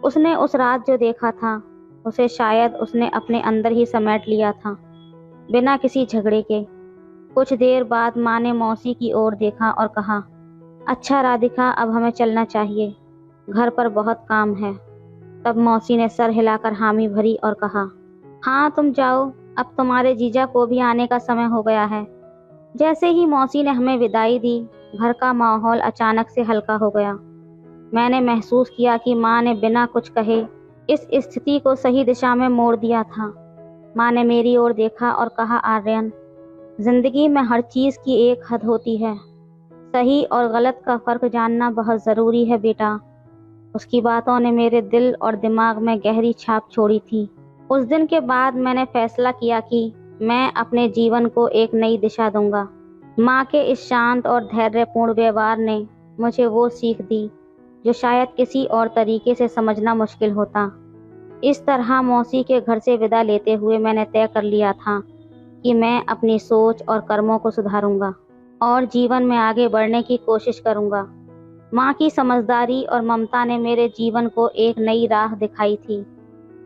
उसने उस रात जो देखा था उसे शायद उसने अपने अंदर ही समेट लिया था, बिना किसी झगड़े के। कुछ देर बाद माँ ने मौसी की ओर देखा और कहा, अच्छा राधिका, अब हमें चलना चाहिए, घर पर बहुत काम है। तब मौसी ने सर हिलाकर हामी भरी और कहा, हाँ तुम जाओ, अब तुम्हारे जीजा को भी आने का समय हो गया है। जैसे ही मौसी ने हमें विदाई दी, घर का माहौल अचानक से हल्का हो गया। मैंने महसूस किया कि माँ ने बिना कुछ कहे इस स्थिति को सही दिशा में मोड़ दिया था। माँ ने मेरी ओर देखा और कहा, आर्यन, जिंदगी में हर चीज़ की एक हद होती है। सही और गलत का फर्क जानना बहुत ज़रूरी है बेटा। उसकी बातों ने मेरे दिल और दिमाग में गहरी छाप छोड़ी थी। उस दिन के बाद मैंने फैसला किया कि मैं अपने जीवन को एक नई दिशा दूंगा। माँ के इस शांत और धैर्यपूर्ण व्यवहार ने मुझे वो सीख दी जो शायद किसी और तरीके से समझना मुश्किल होता। इस तरह मौसी के घर से विदा लेते हुए मैंने तय कर लिया था कि मैं अपनी सोच और कर्मों को सुधारूंगा और जीवन में आगे बढ़ने की कोशिश करूंगा। माँ की समझदारी और ममता ने मेरे जीवन को एक नई राह दिखाई थी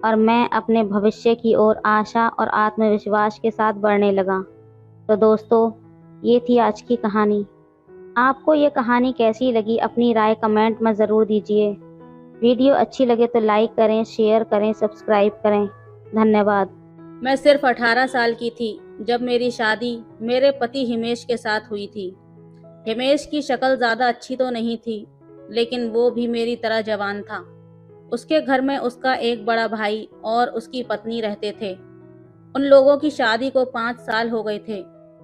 और मैं अपने भविष्य की ओर आशा और आत्मविश्वास के साथ बढ़ने लगा। तो दोस्तों, ये थी आज की कहानी। आपको ये कहानी कैसी लगी अपनी राय कमेंट में ज़रूर दीजिए। वीडियो अच्छी लगे तो लाइक करें, शेयर करें, सब्सक्राइब करें। धन्यवाद।
मैं सिर्फ 18 साल की थी जब मेरी शादी मेरे पति हिमेश के साथ हुई थी। हिमेश की शक्ल ज़्यादा अच्छी तो नहीं थी, लेकिन वो भी मेरी तरह जवान था। उसके घर में उसका एक बड़ा भाई और उसकी पत्नी रहते थे। उन लोगों की शादी को 5 साल हो गए थे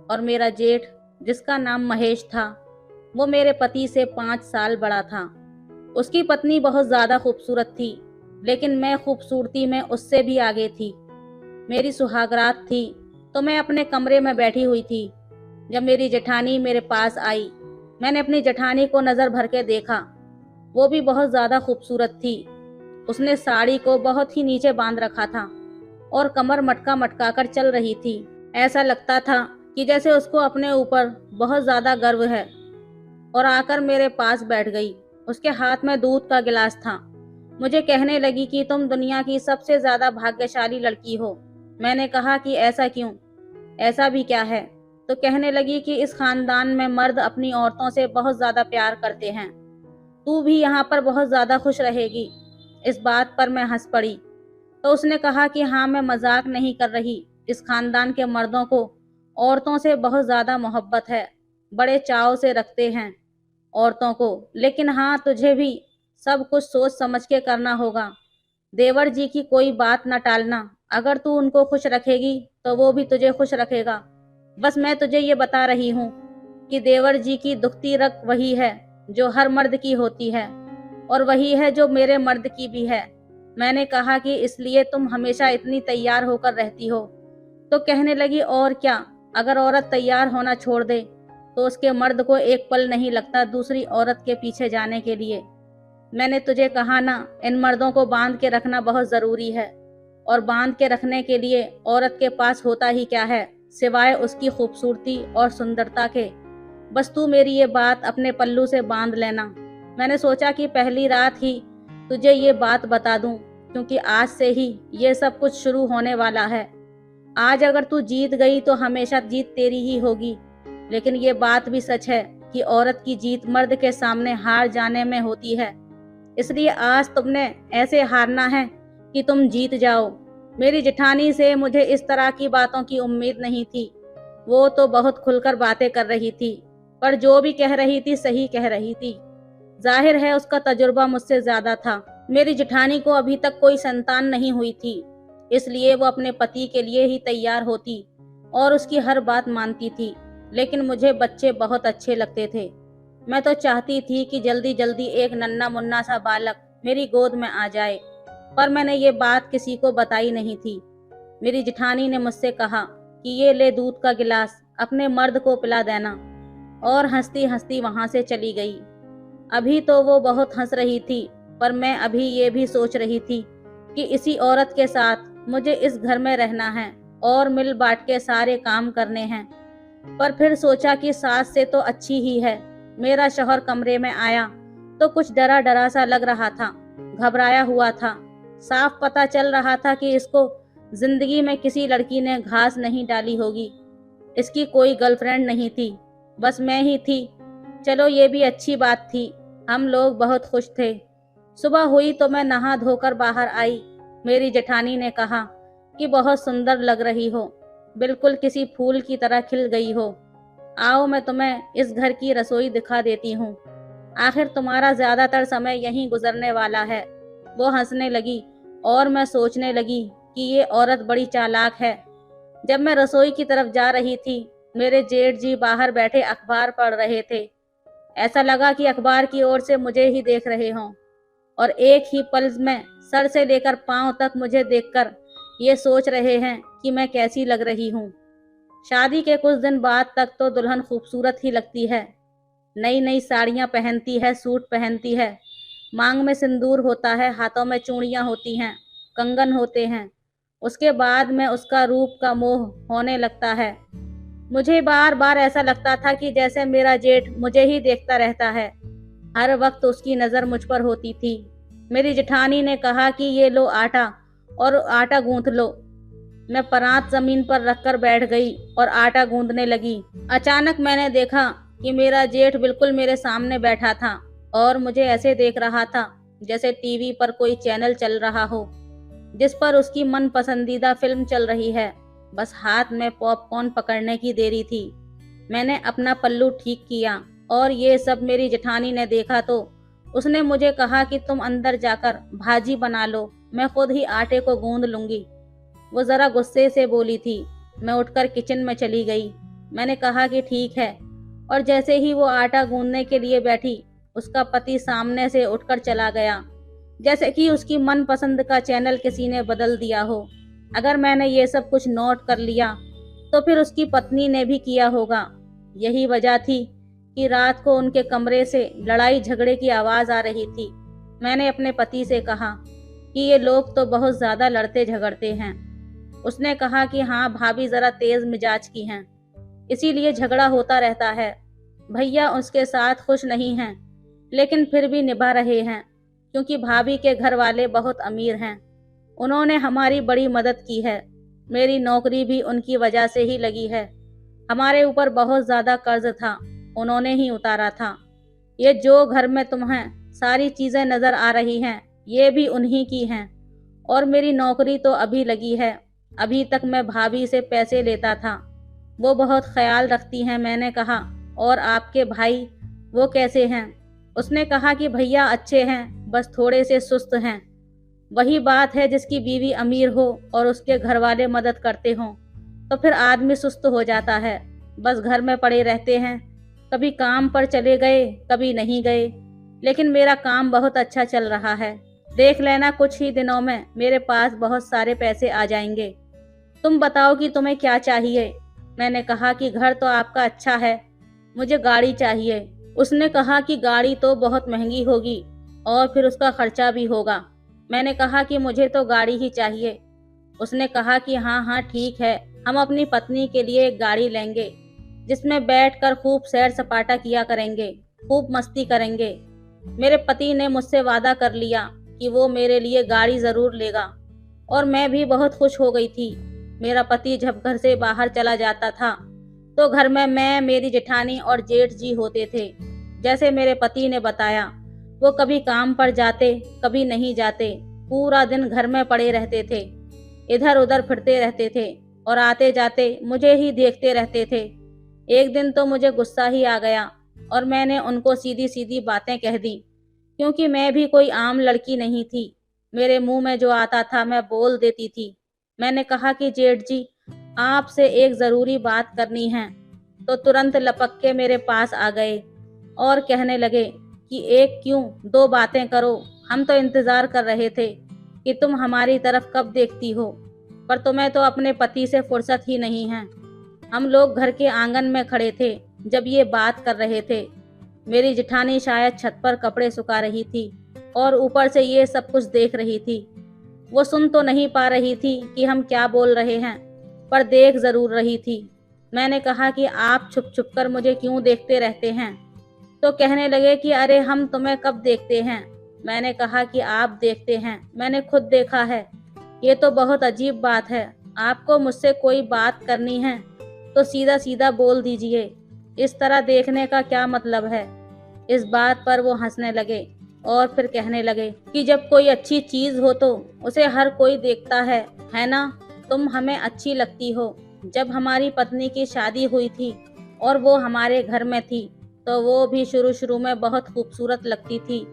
और मेरा जेठ, जिसका नाम महेश था, वो मेरे पति से 5 साल बड़ा था। उसकी पत्नी बहुत ज़्यादा खूबसूरत थी, लेकिन मैं खूबसूरती में उससे भी आगे थी। मेरी सुहागरात थी तो मैं अपने कमरे में बैठी हुई थी जब मेरी जेठानी मेरे पास आई। मैंने अपनी जेठानी को नज़र भर के देखा। वो भी बहुत ज़्यादा खूबसूरत थी। उसने साड़ी को बहुत ही नीचे बांध रखा था और कमर मटका मटका कर चल रही थी। ऐसा लगता था कि जैसे उसको अपने ऊपर बहुत ज़्यादा गर्व है। और आकर मेरे पास बैठ गई। उसके हाथ में दूध का गिलास था। मुझे कहने लगी कि तुम दुनिया की सबसे ज़्यादा भाग्यशाली लड़की हो। मैंने कहा कि ऐसा क्यों? ऐसा भी क्या है? तो कहने लगी कि इस खानदान में मर्द अपनी औरतों से बहुत ज़्यादा प्यार करते हैं। तू भी यहाँ पर बहुत ज़्यादा खुश रहेगी। इस बात पर मैं हंस पड़ी। तो उसने कहा कि हाँ, मैं मजाक नहीं कर रही। इस खानदान के मर्दों को औरतों से बहुत ज़्यादा मोहब्बत है, बड़े चाव से रखते हैं औरतों को। लेकिन हाँ, तुझे भी सब कुछ सोच समझ के करना होगा। देवर जी की कोई बात न टालना। अगर तू उनको खुश रखेगी तो वो भी तुझे खुश रखेगा। बस मैं तुझे ये बता रही हूँ कि देवर जी की दुखती रग वही है जो हर मर्द की होती है, और वही है जो मेरे मर्द की भी है। मैंने कहा कि इसलिए तुम हमेशा इतनी तैयार होकर रहती हो। तो कहने लगी, और क्या, अगर औरत तैयार होना छोड़ दे तो उसके मर्द को एक पल नहीं लगता दूसरी औरत के पीछे जाने के लिए। मैंने तुझे कहा ना, इन मर्दों को बांध के रखना बहुत जरूरी है। और बांध के रखने के लिए औरत के पास होता ही क्या है सिवाय उसकी खूबसूरती और सुंदरता के। बस तू मेरी ये बात अपने पल्लू से बांध लेना। मैंने सोचा कि पहली रात ही तुझे ये बात बता दूं, क्योंकि आज से ही ये सब कुछ शुरू होने वाला है। आज अगर तू जीत गई तो हमेशा जीत तेरी ही होगी। लेकिन ये बात भी सच है कि औरत की जीत मर्द के सामने हार जाने में होती है। इसलिए आज तुमने ऐसे हारना है कि तुम जीत जाओ। मेरी जेठानी से मुझे इस तरह की बातों की उम्मीद नहीं थी। वो तो बहुत खुलकर बातें कर रही थी, पर जो भी कह रही थी सही कह रही थी। जाहिर है उसका तजुर्बा मुझसे ज्यादा था। मेरी जेठानी को अभी तक कोई संतान नहीं हुई थी, इसलिए वो अपने पति के लिए ही तैयार होती और उसकी हर बात मानती थी। लेकिन मुझे बच्चे बहुत अच्छे लगते थे। मैं तो चाहती थी कि जल्दी जल्दी एक नन्ना मुन्ना सा बालक मेरी गोद में आ जाए, पर मैंने ये बात किसी को बताई नहीं थी। मेरी जेठानी ने मुझसे कहा कि ये ले दूध का गिलास, अपने मर्द को पिला देना, और हंसती हंसती वहां से चली गई। अभी तो वो बहुत हंस रही थी, पर मैं अभी ये भी सोच रही थी कि इसी औरत के साथ मुझे इस घर में रहना है और मिल बांट के सारे काम करने हैं। पर फिर सोचा कि सास से तो अच्छी ही है। मेरा शौहर कमरे में आया तो कुछ डरा डरा सा लग रहा था, घबराया हुआ था। साफ पता चल रहा था कि इसको जिंदगी में किसी लड़की ने घास नहीं डाली होगी। इसकी कोई गर्लफ्रेंड नहीं थी, बस मैं ही थी। चलो ये भी अच्छी बात थी। हम लोग बहुत खुश थे। सुबह हुई तो मैं नहा धोकर बाहर आई। मेरी जेठानी ने कहा कि बहुत सुंदर लग रही हो, बिल्कुल किसी फूल की तरह खिल गई हो। आओ मैं तुम्हें इस घर की रसोई दिखा देती हूँ। आखिर तुम्हारा ज्यादातर समय यहीं गुजरने वाला है। वो हंसने लगी और मैं सोचने लगी कि ये औरत बड़ी चालाक है। जब मैं रसोई की तरफ जा रही थी, मेरे जेठ जी बाहर बैठे अखबार पढ़ रहे थे। ऐसा लगा कि अखबार की ओर से मुझे ही देख रहे हों, और एक ही पल में सर से लेकर पांव तक मुझे देखकर ये सोच रहे हैं कि मैं कैसी लग रही हूँ। शादी के कुछ दिन बाद तक तो दुल्हन खूबसूरत ही लगती है। नई नई साड़ियाँ पहनती है, सूट पहनती है, मांग में सिंदूर होता है, हाथों में चूड़ियाँ होती हैं, कंगन होते हैं। उसके बाद में उसका रूप का मोह होने लगता है। मुझे बार बार ऐसा लगता था कि जैसे मेरा जेठ मुझे ही देखता रहता है। हर वक्त उसकी नज़र मुझ पर होती थी। मेरी जेठानी ने कहा कि ये लो आटा और आटा गूंथ लो। मैं परात जमीन पर रखकर बैठ गई और आटा गूंदने लगी। अचानक मैंने देखा कि मेरा जेठ बिल्कुल मेरे सामने बैठा था और मुझे ऐसे देख रहा था जैसे टीवी पर कोई चैनल चल रहा हो जिस पर उसकी मन पसंदीदा फिल्म चल रही है। बस हाथ में पॉपकॉर्न पकड़ने की देरी थी। मैंने अपना पल्लू ठीक किया और ये सब मेरी जेठानी ने देखा तो उसने मुझे कहा कि तुम अंदर जाकर भाजी बना लो, मैं खुद ही आटे को गूंद लूंगी। वो जरा गुस्से से बोली थी। मैं उठकर किचन में चली गई। मैंने कहा कि ठीक है, और जैसे ही वो आटा गूंदने के लिए बैठी, उसका पति सामने से उठकर चला गया, जैसे कि उसकी मनपसंद का चैनल किसी ने बदल दिया हो। अगर मैंने ये सब कुछ नोट कर लिया तो फिर उसकी पत्नी ने भी किया होगा। यही वजह थी कि रात को उनके कमरे से लड़ाई झगड़े की आवाज आ रही थी। मैंने अपने पति से कहा कि ये लोग तो बहुत ज्यादा लड़ते झगड़ते हैं। उसने कहा कि हाँ, भाभी जरा तेज मिजाज की हैं, इसीलिए झगड़ा होता रहता है। भैया उसके साथ खुश नहीं हैं, लेकिन फिर भी निभा रहे हैं, क्योंकि भाभी के घर वाले बहुत अमीर हैं। उन्होंने हमारी बड़ी मदद की है। मेरी नौकरी भी उनकी वजह से ही लगी है। हमारे ऊपर बहुत ज्यादा कर्ज था, उन्होंने ही उतारा था। ये जो घर में तुम्हें सारी चीजें नजर आ रही हैं, ये भी उन्हीं की हैं। और मेरी नौकरी तो अभी लगी है। अभी तक मैं भाभी से पैसे लेता था, वो बहुत ख्याल रखती हैं, मैंने कहा। और आपके भाई, वो कैसे हैं? उसने कहा कि भैया अच्छे हैं, बस थोड़े से सुस्त हैं। वही बात है, जिसकी बीवी अमीर हो और उसके घर वाले मदद करते हों, तो फिर आदमी सुस्त हो जाता है। बस घर में पड़े रहते हैं, कभी काम पर चले गए, कभी नहीं गए। लेकिन मेरा काम बहुत अच्छा चल रहा है। देख लेना, कुछ ही दिनों में मेरे पास बहुत सारे पैसे आ जाएंगे। तुम बताओ कि तुम्हें क्या चाहिए? मैंने कहा कि घर तो आपका अच्छा है, मुझे गाड़ी चाहिए। उसने कहा कि गाड़ी तो बहुत महंगी होगी और फिर उसका खर्चा भी होगा। मैंने कहा कि मुझे तो गाड़ी ही चाहिए। उसने कहा कि हाँ हाँ ठीक है, हम अपनी पत्नी के लिए एक गाड़ी लेंगे जिसमें बैठकर खूब सैर सपाटा किया करेंगे, खूब मस्ती करेंगे। मेरे पति ने मुझसे वादा कर लिया कि वो मेरे लिए गाड़ी जरूर लेगा और मैं भी बहुत खुश हो गई थी। मेरा पति जब घर से बाहर चला जाता था तो घर में मैं, मेरी जेठानी और जेठ जी होते थे। जैसे मेरे पति ने बताया, वो कभी काम पर जाते, कभी नहीं जाते, पूरा दिन घर में पड़े रहते थे, इधर उधर फिरते रहते थे और आते जाते मुझे ही देखते रहते थे। एक दिन तो मुझे गुस्सा ही आ गया और मैंने उनको सीधी सीधी बातें कह दी, क्योंकि मैं भी कोई आम लड़की नहीं थी। मेरे मुंह में जो आता था मैं बोल देती थी। मैंने कहा कि जेठ जी, आपसे एक ज़रूरी बात करनी है। तो तुरंत लपक के मेरे पास आ गए और कहने लगे कि एक क्यों, दो बातें करो। हम तो इंतज़ार कर रहे थे कि तुम हमारी तरफ कब देखती हो, पर तुम्हें तो अपने पति से फुर्सत ही नहीं है। हम लोग घर के आंगन में खड़े थे जब ये बात कर रहे थे। मेरी जेठानी शायद छत पर कपड़े सुखा रही थी और ऊपर से ये सब कुछ देख रही थी। वो सुन तो नहीं पा रही थी कि हम क्या बोल रहे हैं, पर देख जरूर रही थी। मैंने कहा कि आप छुप छुप कर मुझे क्यों देखते रहते हैं? तो कहने लगे कि अरे हम तुम्हें कब देखते हैं। मैंने कहा कि आप देखते हैं, मैंने खुद देखा है। ये तो बहुत अजीब बात है। आपको मुझसे कोई बात करनी है तो सीधा सीधा बोल दीजिए, इस तरह देखने का क्या मतलब है? इस बात पर वो हंसने लगे और फिर कहने लगे कि जब कोई अच्छी चीज हो तो उसे हर कोई देखता है ना? तुम हमें अच्छी लगती हो। जब हमारी पत्नी की शादी हुई थी और वो हमारे घर में थी तो वो भी शुरू शुरू में बहुत खूबसूरत लगती थी।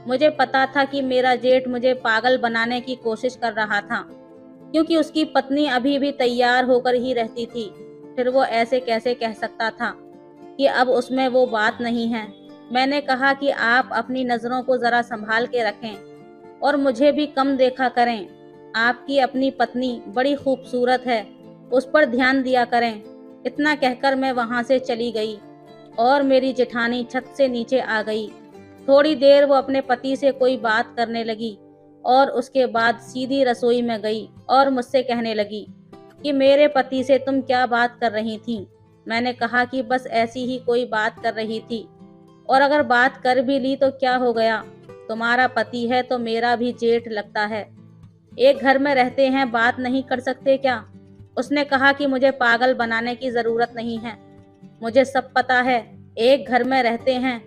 मुझे पता था कि मेरा जेठ मुझे पागल बनाने की कोशिश कर रहा था, क्योंकि उसकी पत्नी अभी भी तैयार होकर ही रहती थी। फिर वो ऐसे कैसे कह सकता था कि अब उसमें वो बात नहीं है? मैंने कहा कि आप अपनी नज़रों को ज़रा संभाल के रखें और मुझे भी कम देखा करें। आपकी अपनी पत्नी बड़ी खूबसूरत है, उस पर ध्यान दिया करें। इतना कहकर मैं वहाँ से चली गई और मेरी जेठानी छत से नीचे आ गई। थोड़ी देर वो अपने पति से कोई बात करने लगी और उसके बाद सीधी रसोई में गई और मुझसे कहने लगी कि मेरे पति से तुम क्या बात कर रही थी? मैंने कहा कि बस ऐसी ही कोई बात कर रही थी, और अगर बात कर भी ली तो क्या हो गया? तुम्हारा पति है तो मेरा भी जेठ लगता है। एक घर में रहते हैं, बात नहीं कर सकते क्या? उसने कहा कि मुझे पागल बनाने की जरूरत नहीं है, मुझे सब पता है। एक घर में रहते हैं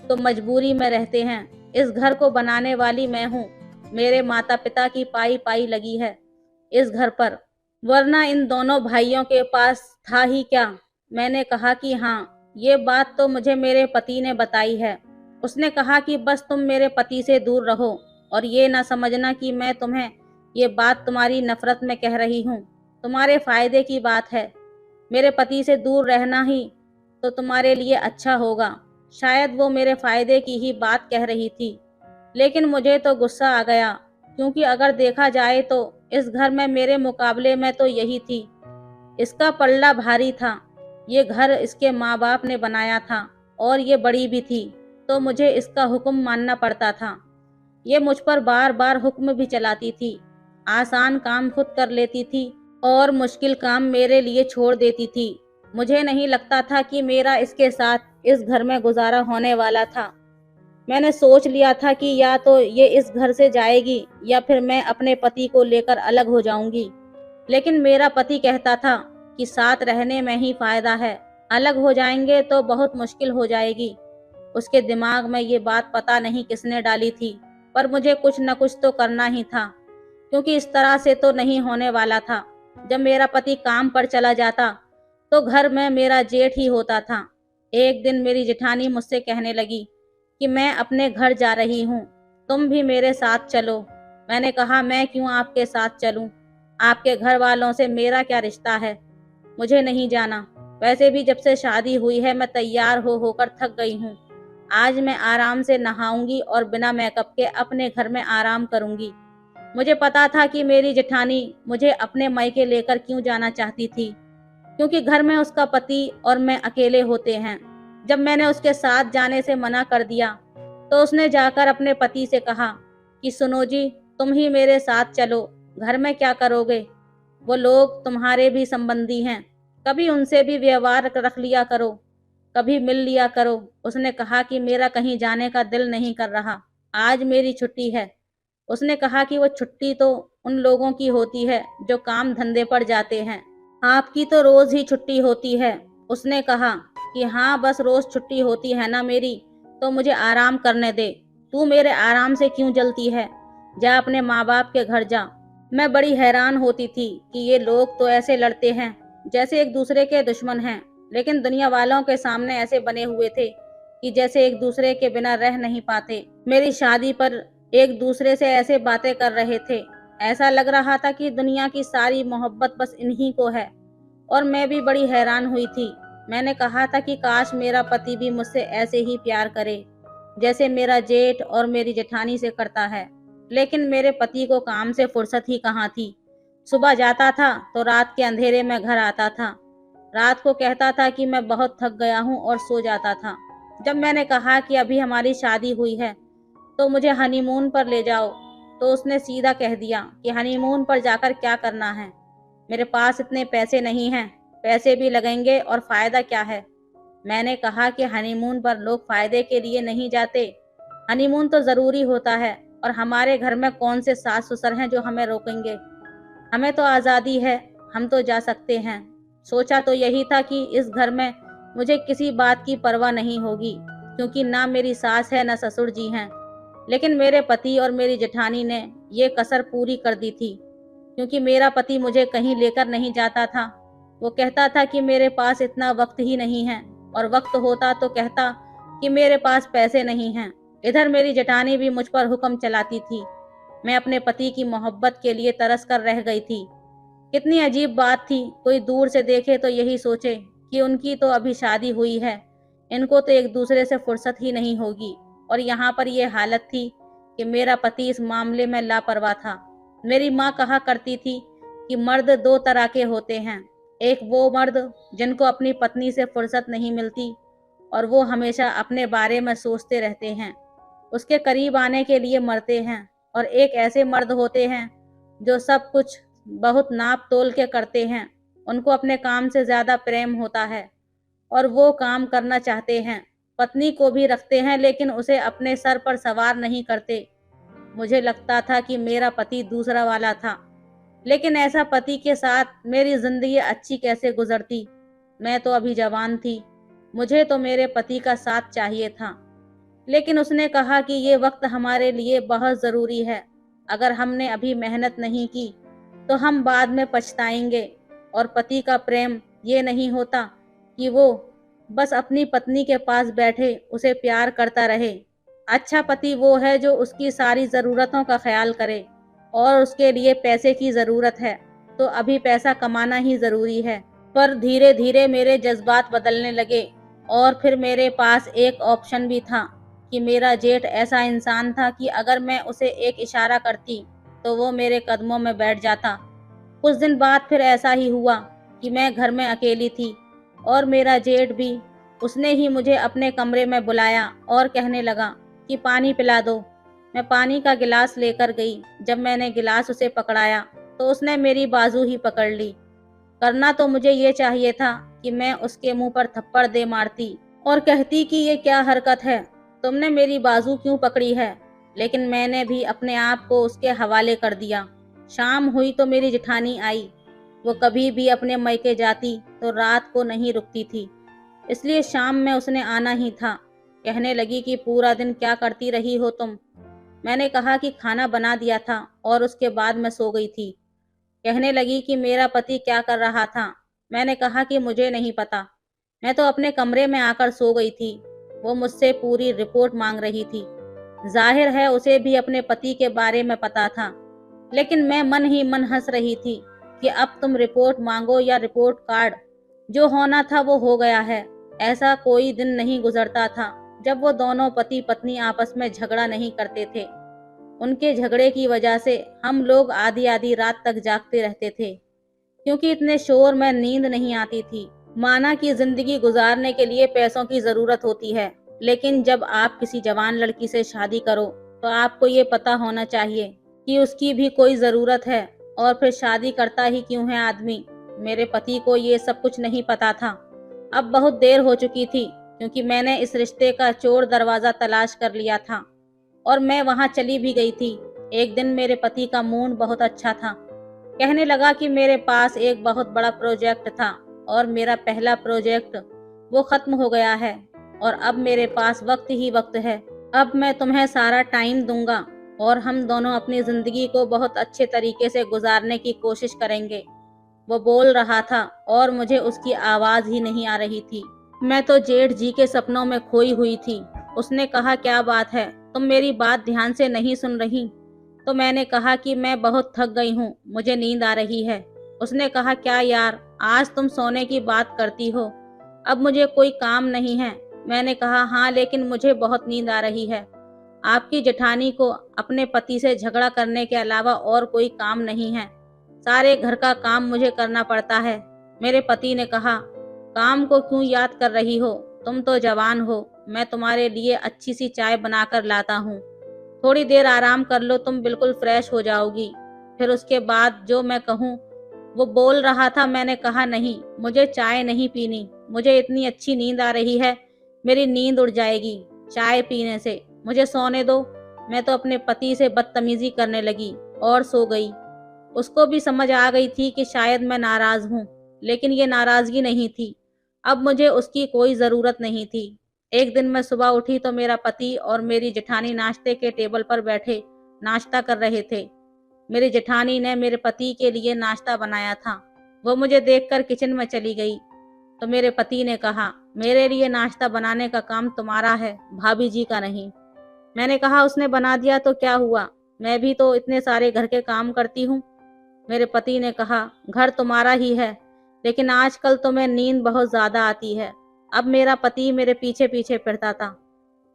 तो मजबूरी में रहते हैं। इस घर को बनाने वाली मैं हूँ, मेरे माता पिता की पाई पाई लगी है इस घर पर, वरना इन दोनों भाइयों के पास था ही क्या? मैंने कहा कि हाँ, ये बात तो मुझे मेरे पति ने बताई है। उसने कहा कि बस तुम मेरे पति से दूर रहो और ये ना समझना कि मैं तुम्हें ये बात तुम्हारी नफरत में कह रही हूँ, तुम्हारे फायदे की बात है। मेरे पति से दूर रहना ही तो तुम्हारे लिए अच्छा होगा। शायद वो मेरे फायदे की ही बात कह रही थी, लेकिन मुझे तो गुस्सा आ गया, क्योंकि अगर देखा जाए तो इस घर में मेरे मुकाबले में तो यही थी। इसका पल्ला भारी था। ये घर इसके माँ बाप ने बनाया था और ये बड़ी भी थी, तो मुझे इसका हुक्म मानना पड़ता था। ये मुझ पर बार बार हुक्म भी चलाती थी। आसान काम खुद कर लेती थी और मुश्किल काम मेरे लिए छोड़ देती थी। मुझे नहीं लगता था कि मेरा इसके साथ इस घर में गुजारा होने वाला था। मैंने सोच लिया था कि या तो ये इस घर से जाएगी या फिर मैं अपने पति को लेकर अलग हो जाऊंगी। लेकिन मेरा पति कहता था कि साथ रहने में ही फायदा है, अलग हो जाएंगे तो बहुत मुश्किल हो जाएगी। उसके दिमाग में ये बात पता नहीं किसने डाली थी, पर मुझे कुछ न कुछ तो करना ही था, क्योंकि इस तरह से तो नहीं होने वाला था। जब मेरा पति काम पर चला जाता तो घर में मेरा जेठ ही होता था। एक दिन मेरी जेठानी मुझसे कहने लगी कि मैं अपने घर जा रही हूँ, तुम भी मेरे साथ चलो। मैंने कहा, मैं क्यों आपके साथ चलूं? आपके घर वालों से मेरा क्या रिश्ता है? मुझे नहीं जाना। वैसे भी जब से शादी हुई है मैं तैयार हो होकर थक गई हूँ। आज मैं आराम से नहाऊंगी और बिना मेकअप के अपने घर में आराम करूंगी। मुझे पता था कि मेरी जेठानी मुझे अपने मायके लेकर क्यों जाना चाहती थी, क्योंकि घर में उसका पति और मैं अकेले होते हैं। जब मैंने उसके साथ जाने से मना कर दिया तो उसने जाकर अपने पति से कहा कि सुनो जी, तुम ही मेरे साथ चलो, घर में क्या करोगे? वो लोग तुम्हारे भी संबंधी हैं, कभी उनसे भी व्यवहार रख लिया करो, कभी मिल लिया करो। उसने कहा कि मेरा कहीं जाने का दिल नहीं कर रहा, आज मेरी छुट्टी है। उसने कहा कि वो छुट्टी तो उन लोगों की होती है जो काम धंधे पर जाते हैं, आपकी तो रोज ही छुट्टी होती है। उसने कहा कि हाँ, बस रोज छुट्टी होती है ना मेरी, तो मुझे आराम करने दे। तू मेरे आराम से क्यों जलती है? जा अपने माँ बाप के घर जा। मैं बड़ी हैरान होती थी कि ये लोग तो ऐसे लड़ते हैं जैसे एक दूसरे के दुश्मन हैं, लेकिन दुनिया वालों के सामने ऐसे बने हुए थे कि जैसे एक दूसरे के बिना रह नहीं पाते। मेरी शादी पर एक दूसरे से ऐसे बातें कर रहे थे, ऐसा लग रहा था कि दुनिया की सारी मोहब्बत बस इन्हीं को है। और मैं भी बड़ी हैरान हुई थी। मैंने कहा था कि काश मेरा पति भी मुझसे ऐसे ही प्यार करे जैसे मेरा जेठ और मेरी जेठानी से करता है। लेकिन मेरे पति को काम से फुर्सत ही कहाँ थी। सुबह जाता था तो रात के अंधेरे में घर आता था। रात को कहता था कि मैं बहुत थक गया हूँ और सो जाता था। जब मैंने कहा कि अभी हमारी शादी हुई है तो मुझे हनीमून पर ले जाओ, तो उसने सीधा कह दिया कि हनीमून पर जाकर क्या करना है? मेरे पास इतने पैसे नहीं हैं, पैसे भी लगेंगे और फायदा क्या है? मैंने कहा कि हनीमून पर लोग फायदे के लिए नहीं जाते, हनीमून तो जरूरी होता है। और हमारे घर में कौन से सास ससुर हैं जो हमें रोकेंगे? हमें तो आज़ादी है, हम तो जा सकते हैं। सोचा तो यही था कि इस घर में मुझे किसी बात की परवाह नहीं होगी, क्योंकि ना मेरी सास है ना ससुर जी हैं। लेकिन मेरे पति और मेरी जेठानी ने ये कसर पूरी कर दी थी, क्योंकि मेरा पति मुझे कहीं लेकर नहीं जाता था। वो कहता था कि मेरे पास इतना वक्त ही नहीं है, और वक्त होता तो कहता कि मेरे पास पैसे नहीं हैं। इधर मेरी जेठानी भी मुझ पर हुक्म चलाती थी। मैं अपने पति की मोहब्बत के लिए तरस कर रह गई थी। कितनी अजीब बात थी, कोई दूर से देखे तो यही सोचे कि उनकी तो अभी शादी हुई है, इनको तो एक दूसरे से फुर्सत ही नहीं होगी। और यहाँ पर यह हालत थी कि मेरा पति इस मामले में लापरवाह था। मेरी माँ कहा करती थी कि मर्द दो तरह के होते हैं, एक वो मर्द जिनको अपनी पत्नी से फुर्सत नहीं मिलती और वो हमेशा अपने बारे में सोचते रहते हैं, उसके करीब आने के लिए मरते हैं। और एक ऐसे मर्द होते हैं जो सब कुछ बहुत नाप तोल के करते हैं, उनको अपने काम से ज्यादा प्रेम होता है और वो काम करना चाहते हैं, पत्नी को भी रखते हैं लेकिन उसे अपने सर पर सवार नहीं करते। मुझे लगता था कि मेरा पति दूसरा वाला था, लेकिन ऐसा पति के साथ मेरी जिंदगी अच्छी कैसे गुजरती? मैं तो अभी जवान थी, मुझे तो मेरे पति का साथ चाहिए था। लेकिन उसने कहा कि ये वक्त हमारे लिए बहुत ज़रूरी है, अगर हमने अभी मेहनत नहीं की तो हम बाद में पछताएंगे। और पति का प्रेम ये नहीं होता कि वो बस अपनी पत्नी के पास बैठे उसे प्यार करता रहे। अच्छा पति वो है जो उसकी सारी ज़रूरतों का ख्याल करे। और उसके लिए पैसे की ज़रूरत है तो अभी पैसा कमाना ही ज़रूरी है। पर धीरे धीरे मेरे जज्बात बदलने लगे और फिर मेरे पास एक ऑप्शन भी था कि मेरा जेठ ऐसा इंसान था कि अगर मैं उसे एक इशारा करती तो वो मेरे कदमों में बैठ जाता। कुछ दिन बाद फिर ऐसा ही हुआ कि मैं घर में अकेली थी और मेरा जेठ भी। उसने ही मुझे अपने कमरे में बुलाया और कहने लगा कि पानी पिला दो। मैं पानी का गिलास लेकर गई। जब मैंने गिलास उसे पकड़ाया तो उसने मेरी बाजू ही पकड़ ली। करना तो मुझे ये चाहिए था कि मैं उसके मुंह पर थप्पड़ दे मारती और कहती कि ये क्या हरकत है, तुमने मेरी बाजू क्यों पकड़ी है? लेकिन मैंने भी अपने आप को उसके हवाले कर दिया। शाम हुई तो मेरी जेठानी आई। वो कभी भी अपने मायके जाती तो रात को नहीं रुकती थी, इसलिए शाम में उसने आना ही था। कहने लगी कि पूरा दिन क्या करती रही हो तुम? मैंने कहा कि खाना बना दिया था और उसके बाद मैं सो गई थी। कहने लगी कि मेरा पति क्या कर रहा था? मैंने कहा कि मुझे नहीं पता, मैं तो अपने कमरे में आकर सो गई थी। वो मुझसे पूरी रिपोर्ट मांग रही थी। जाहिर है उसे भी अपने पति के बारे में पता था, लेकिन मैं मन ही मन हंस रही थी कि अब तुम रिपोर्ट मांगो या रिपोर्ट कार्ड, जो होना था वो हो गया है। ऐसा कोई दिन नहीं गुजरता था जब वो दोनों पति पत्नी आपस में झगड़ा नहीं करते थे। उनके झगड़े की वजह से हम लोग आधी आधी रात तक जागते रहते थे, क्योंकि इतने शोर में नींद नहीं आती थी। माना कि जिंदगी गुजारने के लिए पैसों की जरूरत होती है, लेकिन जब आप किसी जवान लड़की से शादी करो तो आपको ये पता होना चाहिए कि उसकी भी कोई जरूरत है, और फिर शादी करता ही क्यों है आदमी। मेरे पति को ये सब कुछ नहीं पता था। अब बहुत देर हो चुकी थी, क्योंकि मैंने इस रिश्ते का चोर दरवाजा तलाश कर लिया था और मैं वहां चली भी गई थी। एक दिन मेरे पति का मूड बहुत अच्छा था। कहने लगा कि मेरे पास एक बहुत बड़ा प्रोजेक्ट था और मेरा पहला प्रोजेक्ट वो खत्म हो गया है, और अब मेरे पास वक्त ही वक्त है। अब मैं तुम्हें सारा टाइम दूंगा और हम दोनों अपनी जिंदगी को बहुत अच्छे तरीके से गुजारने की कोशिश करेंगे। वो बोल रहा था और मुझे उसकी आवाज ही नहीं आ रही थी। मैं तो जेठ जी के सपनों में खोई हुई थी। उसने कहा, क्या बात है, तुम मेरी बात ध्यान से नहीं सुन रही? तो मैंने कहा कि मैं बहुत थक गई हूँ, मुझे नींद आ रही है। उसने कहा, क्या यार, आज तुम सोने की बात करती हो, अब मुझे कोई काम नहीं है। मैंने कहा, हाँ, लेकिन मुझे बहुत नींद आ रही है। आपकी जेठानी को अपने पति से झगड़ा करने के अलावा और कोई काम नहीं है। सारे घर का काम मुझे करना पड़ता है। मेरे पति ने कहा, काम को क्यों याद कर रही हो, तुम तो जवान हो, मैं तुम्हारे लिए अच्छी सी चाय बनाकर लाता हूँ। थोड़ी देर आराम कर लो, तुम बिल्कुल फ्रेश हो जाओगी, फिर उसके बाद जो मैं कहूँ। वो बोल रहा था। मैंने कहा, नहीं, मुझे चाय नहीं पीनी, मुझे इतनी अच्छी नींद आ रही है, मेरी नींद उड़ जाएगी चाय पीने से, मुझे सोने दो। मैं तो अपने पति से बदतमीजी करने लगी और सो गई। उसको भी समझ आ गई थी कि शायद मैं नाराज हूँ, लेकिन ये नाराजगी नहीं थी। अब मुझे उसकी कोई जरूरत नहीं थी। एक दिन मैं सुबह उठी तो मेरा पति और मेरी जेठानी नाश्ते के टेबल पर बैठे नाश्ता कर रहे थे। मेरी जेठानी ने मेरे पति के लिए नाश्ता बनाया था। वो मुझे देखकर किचन में चली गई तो मेरे पति ने कहा, मेरे लिए नाश्ता बनाने का काम तुम्हारा है, भाभी जी का नहीं। मैंने कहा, उसने बना दिया तो क्या हुआ, मैं भी तो इतने सारे घर के काम करती हूँ। मेरे पति ने कहा, घर तुम्हारा ही है, लेकिन आजकल तुम्हें नींद बहुत ज्यादा आती है। अब मेरा पति मेरे पीछे पीछे फिरता था,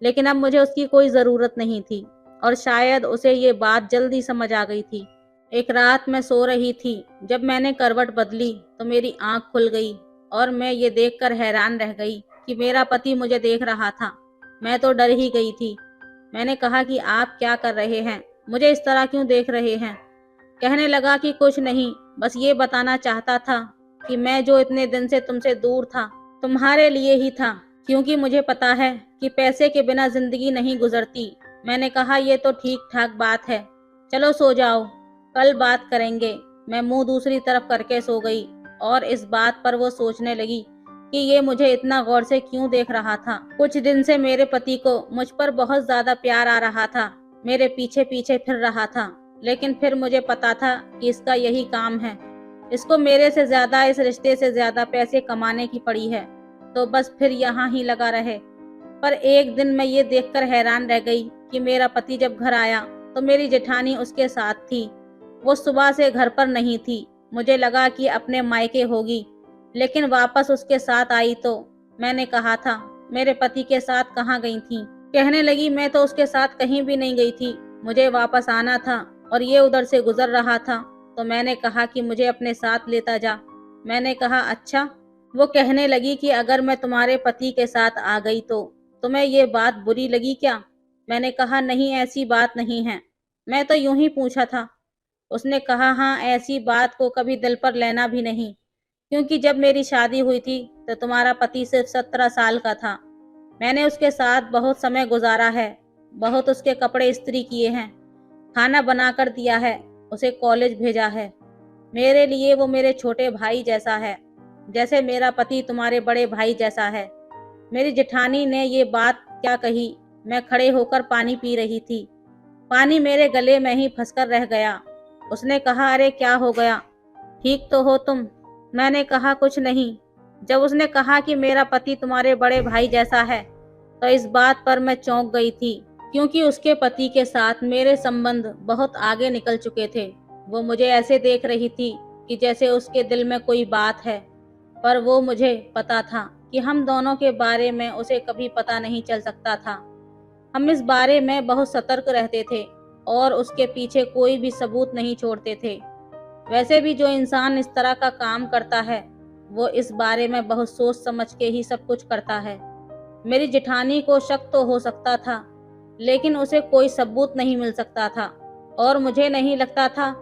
लेकिन अब मुझे उसकी कोई जरूरत नहीं थी, और शायद उसे ये बात जल्दी समझ आ गई थी। एक रात मैं सो रही थी, जब मैंने करवट बदली तो मेरी आंख खुल गई और मैं ये देखकर हैरान रह गई कि मेरा पति मुझे देख रहा था। मैं तो डर ही गई थी। मैंने कहा कि आप क्या कर रहे हैं, मुझे इस तरह क्यों देख रहे हैं? कहने लगा कि कुछ नहीं, बस ये बताना चाहता था कि मैं जो इतने दिन से तुमसे दूर था, तुम्हारे लिए ही था, क्योंकि मुझे पता है कि पैसे के बिना जिंदगी नहीं गुजरती। मैंने कहा, ये तो ठीक ठाक बात है, चलो सो जाओ, कल बात करेंगे। मैं मुंह दूसरी तरफ करके सो गई और इस बात पर वो सोचने लगी कि ये मुझे इतना गौर से क्यों देख रहा था। कुछ दिन से मेरे पति को मुझ पर बहुत ज्यादा प्यार आ रहा था, मेरे पीछे पीछे फिर रहा था, लेकिन फिर मुझे पता था कि इसका यही काम है। इसको मेरे से ज्यादा, इस रिश्ते से ज्यादा पैसे कमाने की पड़ी है, तो बस फिर यहाँ ही लगा रहे। पर एक दिन मैं ये देखकर हैरान रह गई कि मेरा पति जब घर आया तो मेरी जेठानी उसके साथ थी। वो सुबह से घर पर नहीं थी। मुझे लगा कि अपने मायके होगी, लेकिन वापस उसके साथ आई तो मैंने कहा था, मेरे पति के साथ कहाँ गई थी? कहने लगी, मैं तो उसके साथ कहीं भी नहीं गई थी, मुझे वापस आना था और ये उधर से गुजर रहा था, तो मैंने कहा कि मुझे अपने साथ लेता जा। मैंने कहा, अच्छा। वो कहने लगी कि अगर मैं तुम्हारे पति के साथ आ गई तो तुम्हें ये बात बुरी लगी क्या? मैंने कहा, नहीं, ऐसी बात नहीं है, मैं तो यूं ही पूछा था। उसने कहा, हाँ, ऐसी बात को कभी दिल पर लेना भी नहीं, क्योंकि जब मेरी शादी हुई थी तो तुम्हारा पति सिर्फ 17 साल का था। मैंने उसके साथ बहुत समय गुजारा है, बहुत उसके कपड़े इस्त्री किए हैं, खाना बनाकर दिया है, उसे कॉलेज भेजा है। मेरे लिए वो मेरे छोटे भाई जैसा है, जैसे मेरा पति तुम्हारे बड़े भाई जैसा है। मेरी जेठानी ने ये बात क्या कही? मैं खड़े होकर पानी पी रही थी, पानी मेरे गले में ही फंसकर रह गया। उसने कहा, अरे क्या हो गया, ठीक तो हो तुम? मैंने कहा कुछ नहीं। जब उसने कहा कि मेरा पति तुम्हारे बड़े भाई जैसा है, तो इस बात पर मैं चौंक गई थी, क्योंकि उसके पति के साथ मेरे संबंध बहुत आगे निकल चुके थे। वो मुझे ऐसे देख रही थी कि जैसे उसके दिल में कोई बात है, पर वो मुझे पता था कि हम दोनों के बारे में उसे कभी पता नहीं चल सकता था। हम इस बारे में बहुत सतर्क रहते थे और उसके पीछे कोई भी सबूत नहीं छोड़ते थे। वैसे भी जो इंसान इस तरह का काम करता है, वो इस बारे में बहुत सोच समझ के ही सब कुछ करता है। मेरी जेठानी को शक तो हो सकता था, लेकिन उसे कोई सबूत नहीं मिल सकता था, और मुझे नहीं लगता था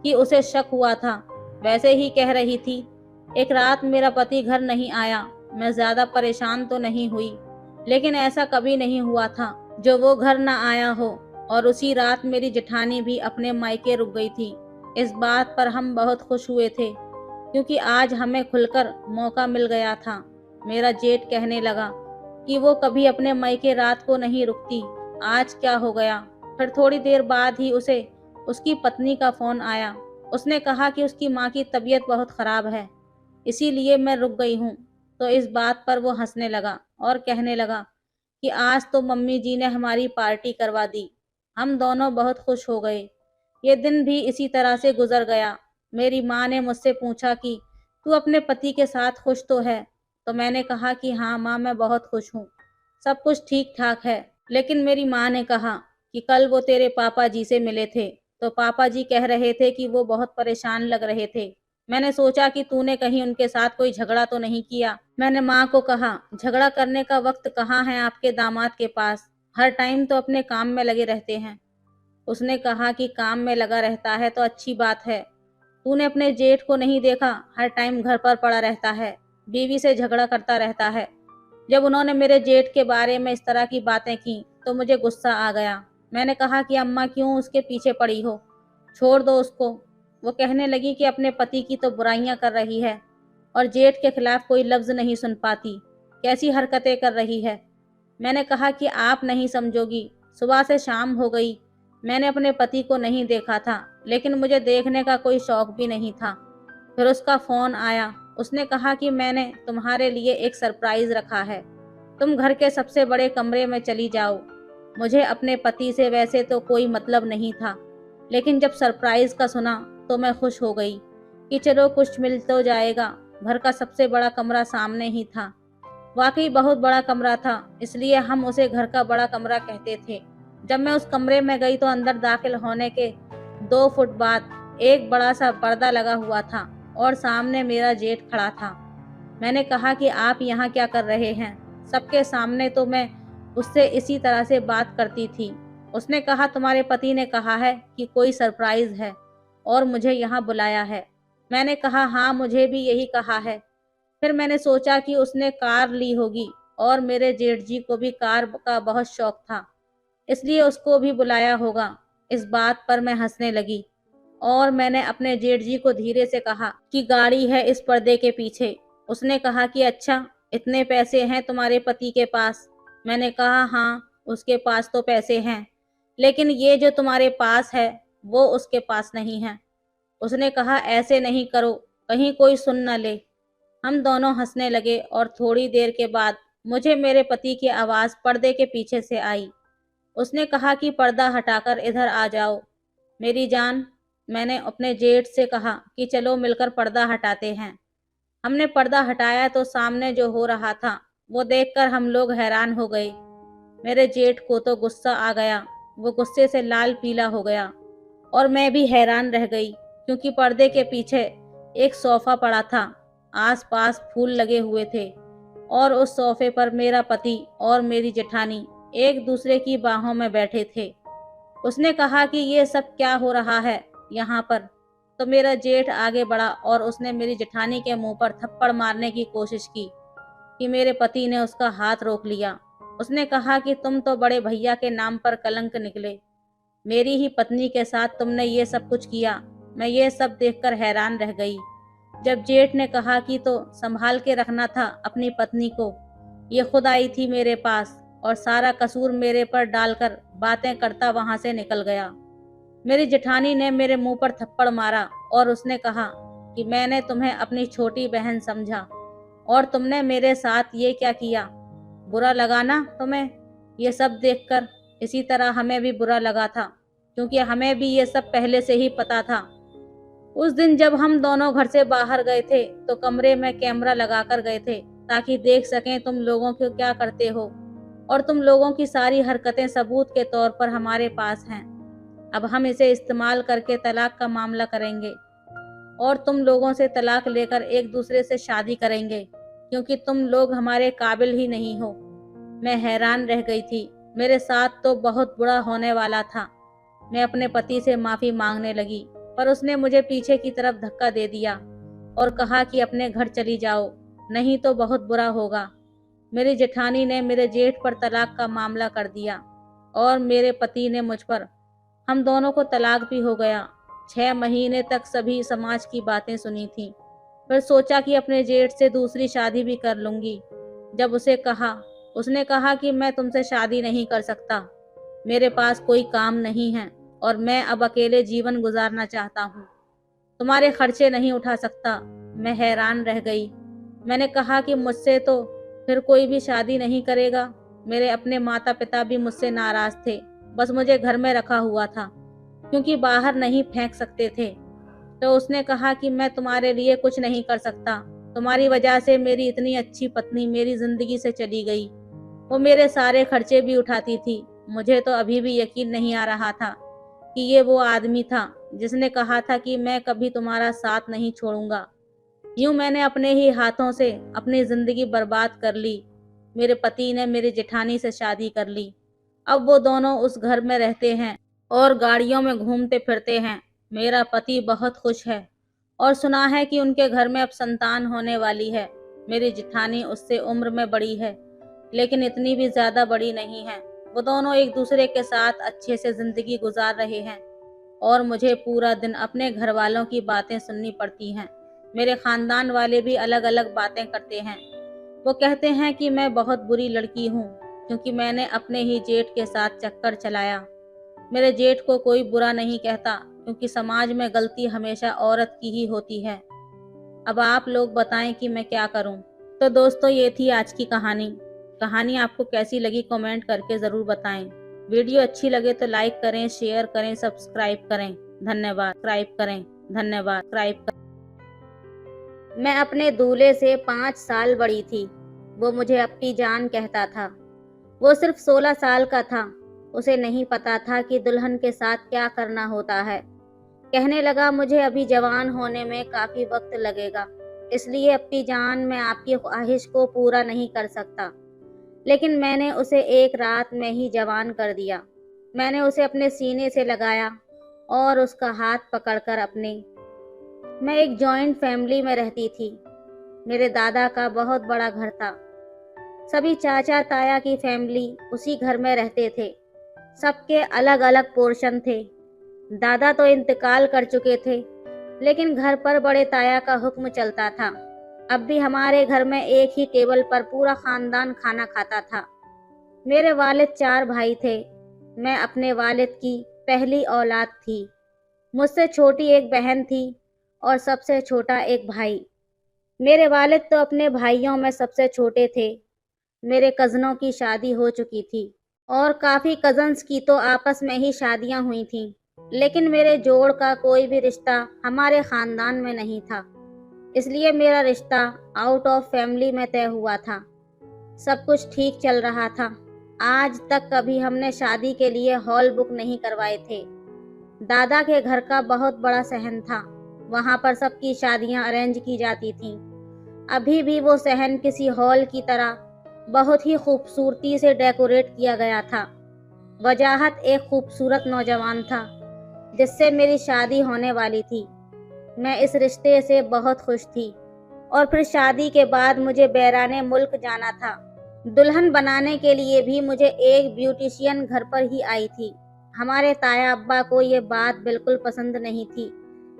कि उसे शक हुआ था। वैसे ही कह रही थी, एक रात मेरा पति घर नहीं आया। मैं ज्यादा परेशान तो नहीं हुई, लेकिन ऐसा कभी नहीं हुआ था जो वो घर न आया हो। और उसी रात मेरी जेठानी भी अपने मायके रुक गई थी। इस बात पर हम बहुत खुश हुए थे, क्योंकि आज हमें खुलकर मौका मिल गया था। मेरा जेठ कहने लगा कि वो कभी अपने मायके रात को नहीं रुकती, आज क्या हो गया। फिर थोड़ी देर बाद ही उसे उसकी पत्नी का फोन आया। उसने कहा कि उसकी माँ की तबीयत बहुत खराब है, इसीलिए मैं रुक गई हूँ। तो इस बात पर वो हंसने लगा और कहने लगा कि आज तो मम्मी जी ने हमारी पार्टी करवा दी। हम दोनों बहुत खुश हो गए। ये दिन भी इसी तरह से गुजर गया। मेरी माँ ने मुझसे पूछा कि तू अपने पति के साथ खुश तो है? तो मैंने कहा कि हाँ माँ, मैं बहुत खुश हूँ, सब कुछ ठीक ठाक है। लेकिन मेरी माँ ने कहा कि कल वो तेरे पापा जी से मिले थे, तो पापा जी कह रहे थे कि वो बहुत परेशान लग रहे थे। मैंने सोचा कि तूने कहीं उनके साथ कोई झगड़ा तो नहीं किया। मैंने माँ को कहा, झगड़ा करने का वक्त कहाँ है आपके दामाद के पास, हर टाइम तो अपने काम में लगे रहते हैं। उसने कहा कि काम में लगा रहता है तो अच्छी बात है। तूने अपने जेठ को नहीं देखा, हर टाइम घर पर पड़ा रहता है, बीवी से झगड़ा करता रहता है। जब उन्होंने मेरे जेठ के बारे में इस तरह की बातें की तो मुझे गुस्सा आ गया। मैंने कहा कि अम्मा क्यों उसके पीछे पड़ी हो, छोड़ दो उसको। वो कहने लगी कि अपने पति की तो बुराइयां कर रही है और जेठ के खिलाफ कोई लफ्ज नहीं सुन पाती, कैसी हरकतें कर रही है। मैंने कहा कि आप नहीं समझोगी, सुबह से शाम हो गई, मैंने अपने पति को नहीं देखा था, लेकिन मुझे देखने का कोई शौक भी नहीं था। फिर उसका फोन आया। उसने कहा कि मैंने तुम्हारे लिए एक सरप्राइज रखा है, तुम घर के सबसे बड़े कमरे में चली जाओ। मुझे अपने पति से वैसे तो कोई मतलब नहीं था, लेकिन जब सरप्राइज का सुना तो मैं खुश हो गई कि चलो कुछ मिल तो जाएगा। घर का सबसे बड़ा कमरा सामने ही था। वाकई बहुत बड़ा कमरा था, इसलिए हम उसे घर का बड़ा कमरा कहते थे। जब मैं उस कमरे में गई तो अंदर दाखिल होने के 2 फुट बाद एक बड़ा सा पर्दा लगा हुआ था और सामने मेरा जेठ खड़ा था। मैंने कहा कि आप यहाँ क्या कर रहे हैं? सबके सामने तो मैं उससे इसी तरह से बात करती थी। उसने कहा तुम्हारे पति ने कहा है कि कोई सरप्राइज है और मुझे यहाँ बुलाया है। मैंने कहा हाँ, मुझे भी यही कहा है। फिर मैंने सोचा कि उसने कार ली होगी और मेरे जेठ जी को भी कार का बहुत शौक था, इसलिए उसको भी बुलाया होगा। इस बात पर मैं हंसने लगी और मैंने अपने जेठ जी को धीरे से कहा कि गाड़ी है इस पर्दे के पीछे। उसने कहा कि अच्छा, इतने पैसे हैं तुम्हारे पति के पास? मैंने कहा हाँ, उसके पास तो पैसे हैं, लेकिन ये जो तुम्हारे पास है वो उसके पास नहीं है। उसने कहा ऐसे नहीं करो, कहीं कोई सुन न ले। हम दोनों हंसने लगे और थोड़ी देर के बाद मुझे मेरे पति की आवाज़ पर्दे के पीछे से आई। उसने कहा कि पर्दा हटाकर इधर आ जाओ मेरी जान। मैंने अपने जेठ से कहा कि चलो मिलकर पर्दा हटाते हैं। हमने पर्दा हटाया तो सामने जो हो रहा था वो देखकर हम लोग हैरान हो गए। मेरे जेठ को तो गुस्सा आ गया, वो गुस्से से लाल पीला हो गया और मैं भी हैरान रह गई, क्योंकि पर्दे के पीछे एक सोफा पड़ा था, आसपास फूल लगे हुए थे और उस सोफे पर मेरा पति और मेरी जेठानी एक दूसरे की बाहों में बैठे थे। उसने कहा कि ये सब क्या हो रहा है यहाँ पर? तो मेरा जेठ आगे बढ़ा और उसने मेरी जेठानी के मुंह पर थप्पड़ मारने की कोशिश की कि मेरे पति ने उसका हाथ रोक लिया। उसने कहा कि तुम तो बड़े भैया के नाम पर कलंक निकले, मेरी ही पत्नी के साथ तुमने ये सब कुछ किया। मैं ये सब देखकर हैरान रह गई। जब जेठ ने कहा कि तो संभाल के रखना था अपनी पत्नी को, ये खुद आई थी मेरे पास और सारा कसूर मेरे पर डालकर बातें करता वहां से निकल गया। मेरी जेठानी ने मेरे मुंह पर थप्पड़ मारा और उसने कहा कि मैंने तुम्हें अपनी छोटी बहन समझा और तुमने मेरे साथ ये क्या किया। बुरा लगा ना तुम्हें ये सब देखकर। इसी तरह हमें भी बुरा लगा था, क्योंकि हमें भी ये सब पहले से ही पता था। उस दिन जब हम दोनों घर से बाहर गए थे तो कमरे में कैमरा लगाकर गए थे, ताकि देख सकें तुम लोगों को क्या करते हो, और तुम लोगों की सारी हरकतें सबूत के तौर पर हमारे पास हैं। अब हम इसे इस्तेमाल करके तलाक का मामला करेंगे और तुम लोगों से तलाक लेकर एक दूसरे से शादी करेंगे, क्योंकि तुम लोग हमारे काबिल ही नहीं हो। मैं हैरान रह गई थी। मेरे साथ तो बहुत बुरा होने वाला था। मैं अपने पति से माफी मांगने लगी, पर उसने मुझे पीछे की तरफ धक्का दे दिया और कहा कि अपने घर चली जाओ, नहीं तो बहुत बुरा होगा। मेरी जेठानी ने मेरे जेठ पर तलाक का मामला कर दिया और मेरे पति ने मुझ पर। हम दोनों को तलाक भी हो गया। 6 महीने तक सभी समाज की बातें सुनी थी, फिर सोचा कि अपने जेठ से दूसरी शादी भी कर लूंगी। जब उसने कहा कि मैं तुमसे शादी नहीं कर सकता, मेरे पास कोई काम नहीं है और मैं अब अकेले जीवन गुजारना चाहता हूँ, तुम्हारे खर्चे नहीं उठा सकता। मैं हैरान रह गई। मैंने कहा कि मुझसे तो फिर कोई भी शादी नहीं करेगा। मेरे अपने माता पिता भी मुझसे नाराज थे, बस मुझे घर में रखा हुआ था, क्योंकि बाहर नहीं फेंक सकते थे। तो उसने कहा कि मैं तुम्हारे लिए कुछ नहीं कर सकता, तुम्हारी वजह से मेरी इतनी अच्छी पत्नी मेरी जिंदगी से चली गई। वो मेरे सारे खर्चे भी उठाती थी। मुझे तो अभी भी यकीन नहीं आ रहा था कि ये वो आदमी था जिसने कहा था कि मैं कभी तुम्हारा साथ नहीं छोड़ूंगा। यूं मैंने अपने ही हाथों से अपनी जिंदगी बर्बाद कर ली। मेरे पति ने मेरी जेठानी से शादी कर ली। अब वो दोनों उस घर में रहते हैं और गाड़ियों में घूमते फिरते हैं। मेरा पति बहुत खुश है और सुना है कि उनके घर में अब संतान होने वाली है। मेरी जेठानी उससे उम्र में बड़ी है, लेकिन इतनी भी ज्यादा बड़ी नहीं है। वो दोनों एक दूसरे के साथ अच्छे से जिंदगी गुजार रहे हैं और मुझे पूरा दिन अपने घर वालों की बातें सुननी पड़ती हैं। मेरे खानदान वाले भी अलग अलग बातें करते हैं। वो कहते हैं कि मैं बहुत बुरी लड़की हूँ, क्योंकि मैंने अपने ही जेठ के साथ चक्कर चलाया। मेरे जेठ को कोई बुरा नहीं कहता, क्योंकि समाज में गलती हमेशा औरत की ही होती है। अब आप लोग बताएं कि मैं क्या करूं। तो दोस्तों, ये थी आज की कहानी आपको कैसी लगी कमेंट करके ज़रूर बताएं। वीडियो अच्छी लगे तो लाइक करें, शेयर करें, सब्सक्राइब करें। धन्यवाद। मैं अपने दूल्हे से 5 साल बड़ी थी। वो मुझे अप्पी जान कहता था। वो सिर्फ 16 साल का था। उसे नहीं पता था कि दुल्हन के साथ क्या करना होता है। कहने लगा, मुझे अभी जवान होने में काफ़ी वक्त लगेगा, इसलिए अप्पी जान मैं आपकी ख्वाहिश को पूरा नहीं कर सकता। लेकिन मैंने उसे एक रात में ही जवान कर दिया। मैंने उसे अपने सीने से लगाया और उसका हाथ पकड़कर मैं एक जॉइंट फैमिली में रहती थी। मेरे दादा का बहुत बड़ा घर था। सभी चाचा ताया की फैमिली उसी घर में रहते थे। सबके अलग अलग पोर्शन थे। दादा तो इंतकाल कर चुके थे, लेकिन घर पर बड़े ताया का हुक्म चलता था। अब भी हमारे घर में एक ही टेबल पर पूरा खानदान खाना खाता था। मेरे वालिद 4 भाई थे। मैं अपने वालिद की पहली औलाद थी। मुझसे छोटी एक बहन थी और सबसे छोटा एक भाई। मेरे वालिद तो अपने भाइयों में सबसे छोटे थे। मेरे कज़नों की शादी हो चुकी थी और काफ़ी कज़न्स की तो आपस में ही शादियां हुई थीं, लेकिन मेरे जोड़ का कोई भी रिश्ता हमारे ख़ानदान में नहीं था। इसलिए मेरा रिश्ता आउट ऑफ फैमिली में तय हुआ था। सब कुछ ठीक चल रहा था। आज तक कभी हमने शादी के लिए हॉल बुक नहीं करवाए थे। दादा के घर का बहुत बड़ा सहन था। वहाँ पर सबकी शादियाँ अरेंज की जाती थीं। अभी भी वो सहन किसी हॉल की तरह बहुत ही खूबसूरती से डेकोरेट किया गया था। वजाहत एक खूबसूरत नौजवान था जिससे मेरी शादी होने वाली थी। मैं इस रिश्ते से बहुत खुश थी और फिर शादी के बाद मुझे बैराने मुल्क जाना था। दुल्हन बनाने के लिए भी मुझे एक ब्यूटिशियन घर पर ही आई थी। हमारे ताया अब्बा को ये बात बिल्कुल पसंद नहीं थी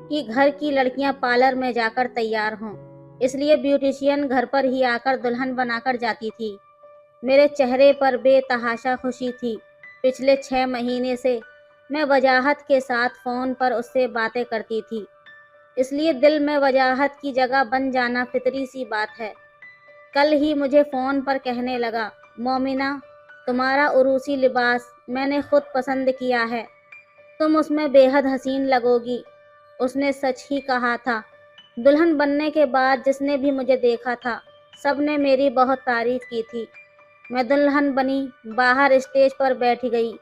कि घर की लड़कियां पार्लर में जाकर तैयार हों, इसलिए ब्यूटिशियन घर पर ही आकर दुल्हन बनाकर जाती थी। मेरे चेहरे पर बेतहाशा खुशी थी। पिछले 6 महीने से मैं वजाहत के साथ फ़ोन पर उससे बातें करती थी। इसलिए दिल में वजाहत की जगह बन जाना फितरी सी बात है। कल ही मुझे फ़ोन पर कहने लगा, मोमिना, तुम्हारा उरूसी लिबास मैंने खुद पसंद किया है, तुम उसमें बेहद हसीन लगोगी। उसने सच ही कहा था। दुल्हन बनने के बाद जिसने भी मुझे देखा था, सब ने मेरी बहुत तारीफ की थी। मैं दुल्हन बनी, बाहर स्टेज पर बैठ गई।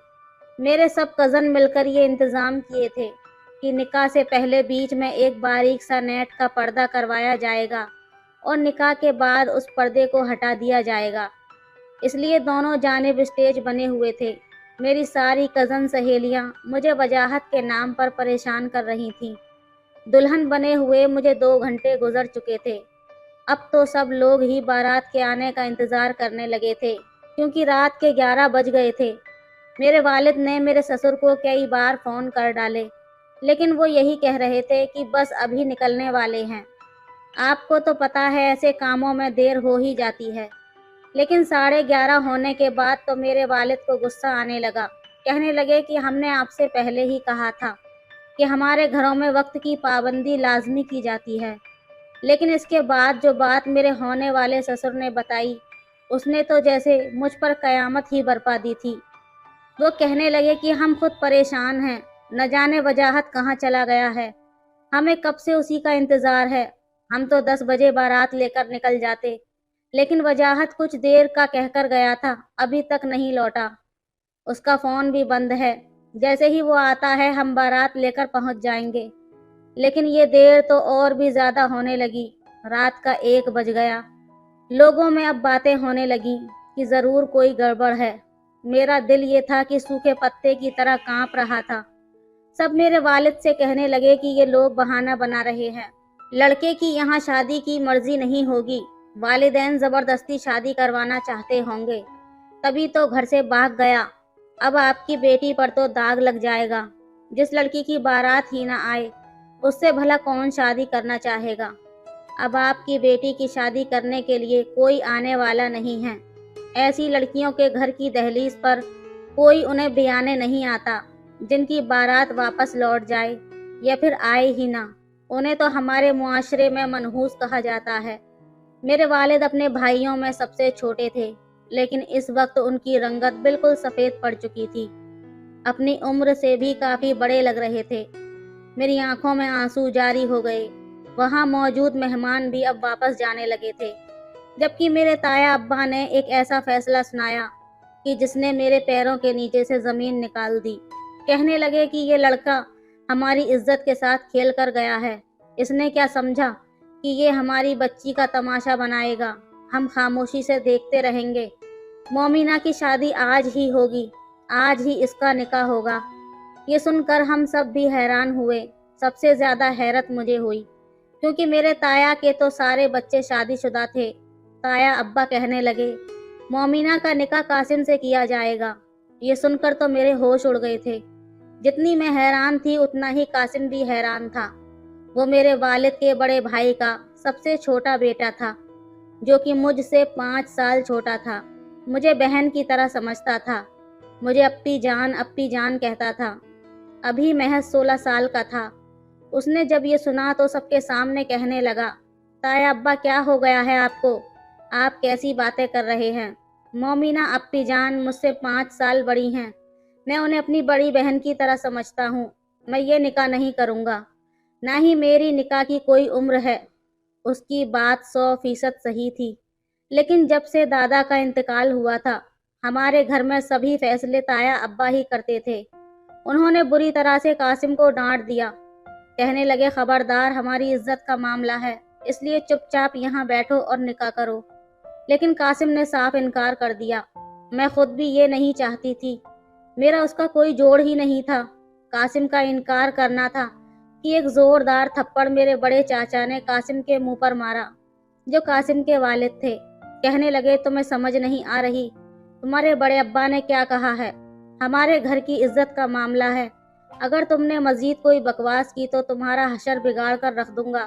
मेरे सब कज़न मिलकर ये इंतज़ाम किए थे कि निकाह से पहले बीच में एक बारीक सा नेट का पर्दा करवाया जाएगा और निकाह के बाद उस पर्दे को हटा दिया जाएगा। इसलिए दोनों जानिब स्टेज बने हुए थे। मेरी सारी कज़न सहेलियां मुझे वजाहत के नाम पर परेशान कर रही थीं। दुल्हन बने हुए मुझे 2 घंटे गुजर चुके थे। अब तो सब लोग ही बारात के आने का इंतज़ार करने लगे थे, क्योंकि रात के 11 बज गए थे। मेरे वालिद ने मेरे ससुर को कई बार फ़ोन कर डाले, लेकिन वो यही कह रहे थे कि बस अभी निकलने वाले हैं। आपको तो पता है ऐसे कामों में देर हो ही जाती है। लेकिन 11:30 होने के बाद तो मेरे वालिद को गुस्सा आने लगा। कहने लगे कि हमने आपसे पहले ही कहा था कि हमारे घरों में वक्त की पाबंदी लाजमी की जाती है। लेकिन इसके बाद जो बात मेरे होने वाले ससुर ने बताई, उसने तो जैसे मुझ पर कयामत ही बरपा दी थी। वो कहने लगे कि हम खुद परेशान हैं, न जाने वजाहत कहाँ चला गया है। हमें कब से उसी का इंतज़ार है। हम तो 10 बजे बारात लेकर निकल जाते, लेकिन वजाहत कुछ देर का कहकर गया था, अभी तक नहीं लौटा। उसका फ़ोन भी बंद है। जैसे ही वो आता है हम बारात लेकर पहुंच जाएंगे। लेकिन ये देर तो और भी ज़्यादा होने लगी। रात का 1 बज गया। लोगों में अब बातें होने लगी कि ज़रूर कोई गड़बड़ है। मेरा दिल ये था कि सूखे पत्ते की तरह कांप रहा था। सब मेरे वालिद से कहने लगे कि ये लोग बहाना बना रहे हैं, लड़के की यहाँ शादी की मर्जी नहीं होगी, वालिदैन ज़बरदस्ती शादी करवाना चाहते होंगे, तभी तो घर से भाग गया। अब आपकी बेटी पर तो दाग लग जाएगा। जिस लड़की की बारात ही ना आए, उससे भला कौन शादी करना चाहेगा। अब आपकी बेटी की शादी करने के लिए कोई आने वाला नहीं है। ऐसी लड़कियों के घर की दहलीज पर कोई उन्हें बियाने नहीं आता। जिनकी बारात वापस लौट जाए या फिर आए ही ना, उन्हें तो हमारे मुआशरे में मनहूस कहा जाता है। मेरे वालिद अपने भाइयों में सबसे छोटे थे, लेकिन इस वक्त उनकी रंगत बिल्कुल सफ़ेद पड़ चुकी थी। अपनी उम्र से भी काफ़ी बड़े लग रहे थे। मेरी आंखों में आंसू जारी हो गए। वहाँ मौजूद मेहमान भी अब वापस जाने लगे थे, जबकि मेरे ताया अब्बा ने एक ऐसा फैसला सुनाया कि जिसने मेरे पैरों के नीचे से ज़मीन निकाल दी। कहने लगे कि ये लड़का हमारी इज्जत के साथ खेल कर गया है। इसने क्या समझा कि ये हमारी बच्ची का तमाशा बनाएगा। हम खामोशी से देखते रहेंगे। मोमिना की शादी आज ही होगी, आज ही इसका निकाह होगा। ये सुनकर हम सब भी हैरान हुए। सबसे ज़्यादा हैरत मुझे हुई, क्योंकि मेरे ताया के तो सारे बच्चे शादीशुदा थे। ताया अब्बा कहने लगे, मोमिना का निकाह कासिम से किया जाएगा। ये सुनकर तो मेरे होश उड़ गए थे। जितनी मैं हैरान थी उतना ही कासिम भी हैरान था। वो मेरे वालिद के बड़े भाई का सबसे छोटा बेटा था, जो कि मुझसे 5 साल छोटा था। मुझे बहन की तरह समझता था। मुझे अप्पी जान कहता था। अभी महज 16 साल का था। उसने जब ये सुना तो सबके सामने कहने लगा, ताया अब्बा क्या हो गया है आपको? आप कैसी बातें कर रहे हैं? मोमिना अप्पी जान मुझसे 5 साल बड़ी हैं। मैं उन्हें अपनी बड़ी बहन की तरह समझता हूँ। मैं ये निकाह नहीं करूँगा, ना ही मेरी निकाह की कोई उम्र है। उसकी बात 100% सही थी। लेकिन जब से दादा का इंतकाल हुआ था, हमारे घर में सभी फैसले ताया अब्बा ही करते थे। उन्होंने बुरी तरह से कासिम को डांट दिया। कहने लगे, खबरदार, हमारी इज्जत का मामला है, इसलिए चुपचाप यहाँ बैठो और निकाह करो। लेकिन कासिम ने साफ इनकार कर दिया। मैं खुद भी ये नहीं चाहती थी। मेरा उसका कोई जोड़ ही नहीं था। कासिम का इनकार करना था कि एक जोरदार थप्पड़ मेरे बड़े चाचा ने कासिम के मुंह पर मारा, जो कासिम के वालिद थे। कहने लगे, तुम्हें समझ नहीं आ रही? तुम्हारे बड़े अब्बा ने क्या कहा है? हमारे घर की इज्जत का मामला है। अगर तुमने मजीद कोई बकवास की तो तुम्हारा हशर बिगाड़ कर रख दूंगा।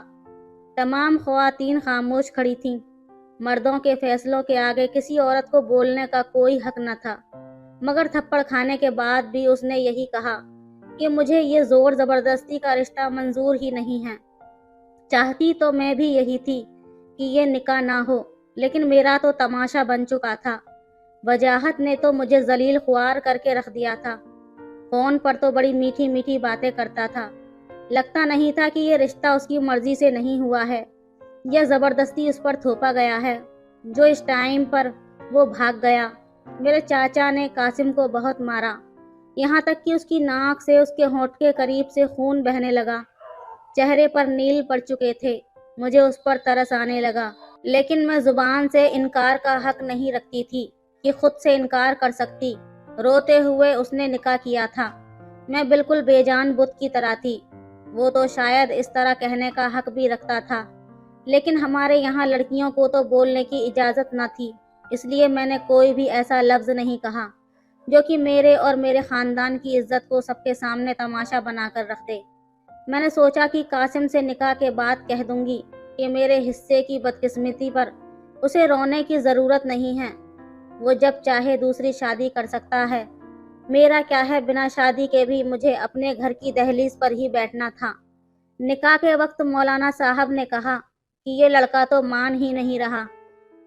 तमाम ख्वातीन खामोश खड़ी थीं। मर्दों के फैसलों के आगे किसी औरत को बोलने का कोई हक न था। मगर थप्पड़ खाने के बाद भी उसने यही कहा कि मुझे ये जोर ज़बरदस्ती का रिश्ता मंजूर ही नहीं है। चाहती तो मैं भी यही थी कि ये निकाह ना हो, लेकिन मेरा तो तमाशा बन चुका था। वजाहत ने तो मुझे जलील ख्वार करके रख दिया था। फोन पर तो बड़ी मीठी मीठी बातें करता था। लगता नहीं था कि ये रिश्ता उसकी मर्जी से नहीं हुआ है, यह जबरदस्ती उस पर थोपा गया है। जो इस टाइम पर वो भाग गया। मेरे चाचा ने कासिम को बहुत मारा, यहाँ तक कि उसकी नाक से उसके होंठ के करीब से खून बहने लगा। चेहरे पर नील पड़ चुके थे। मुझे उस पर तरस आने लगा, लेकिन मैं जुबान से इनकार का हक नहीं रखती थी कि खुद से इनकार कर सकती। रोते हुए उसने निकाह किया था। मैं बिल्कुल बेजान बुत की तरह थी। वो तो शायद इस तरह कहने का हक भी रखता था, लेकिन हमारे यहाँ लड़कियों को तो बोलने की इजाज़त न थी, इसलिए मैंने कोई भी ऐसा लफ्ज़ नहीं कहा जो कि मेरे और मेरे ख़ानदान की इज्जत को सबके सामने तमाशा बनाकर रख दे। मैंने सोचा कि कासिम से निकाह के बाद कह दूंगी कि मेरे हिस्से की बदकिस्मती पर उसे रोने की ज़रूरत नहीं है। वो जब चाहे दूसरी शादी कर सकता है। मेरा क्या है, बिना शादी के भी मुझे अपने घर की दहलीज पर ही बैठना था। निकाह के वक्त मौलाना साहब ने कहा कि ये लड़का तो मान ही नहीं रहा,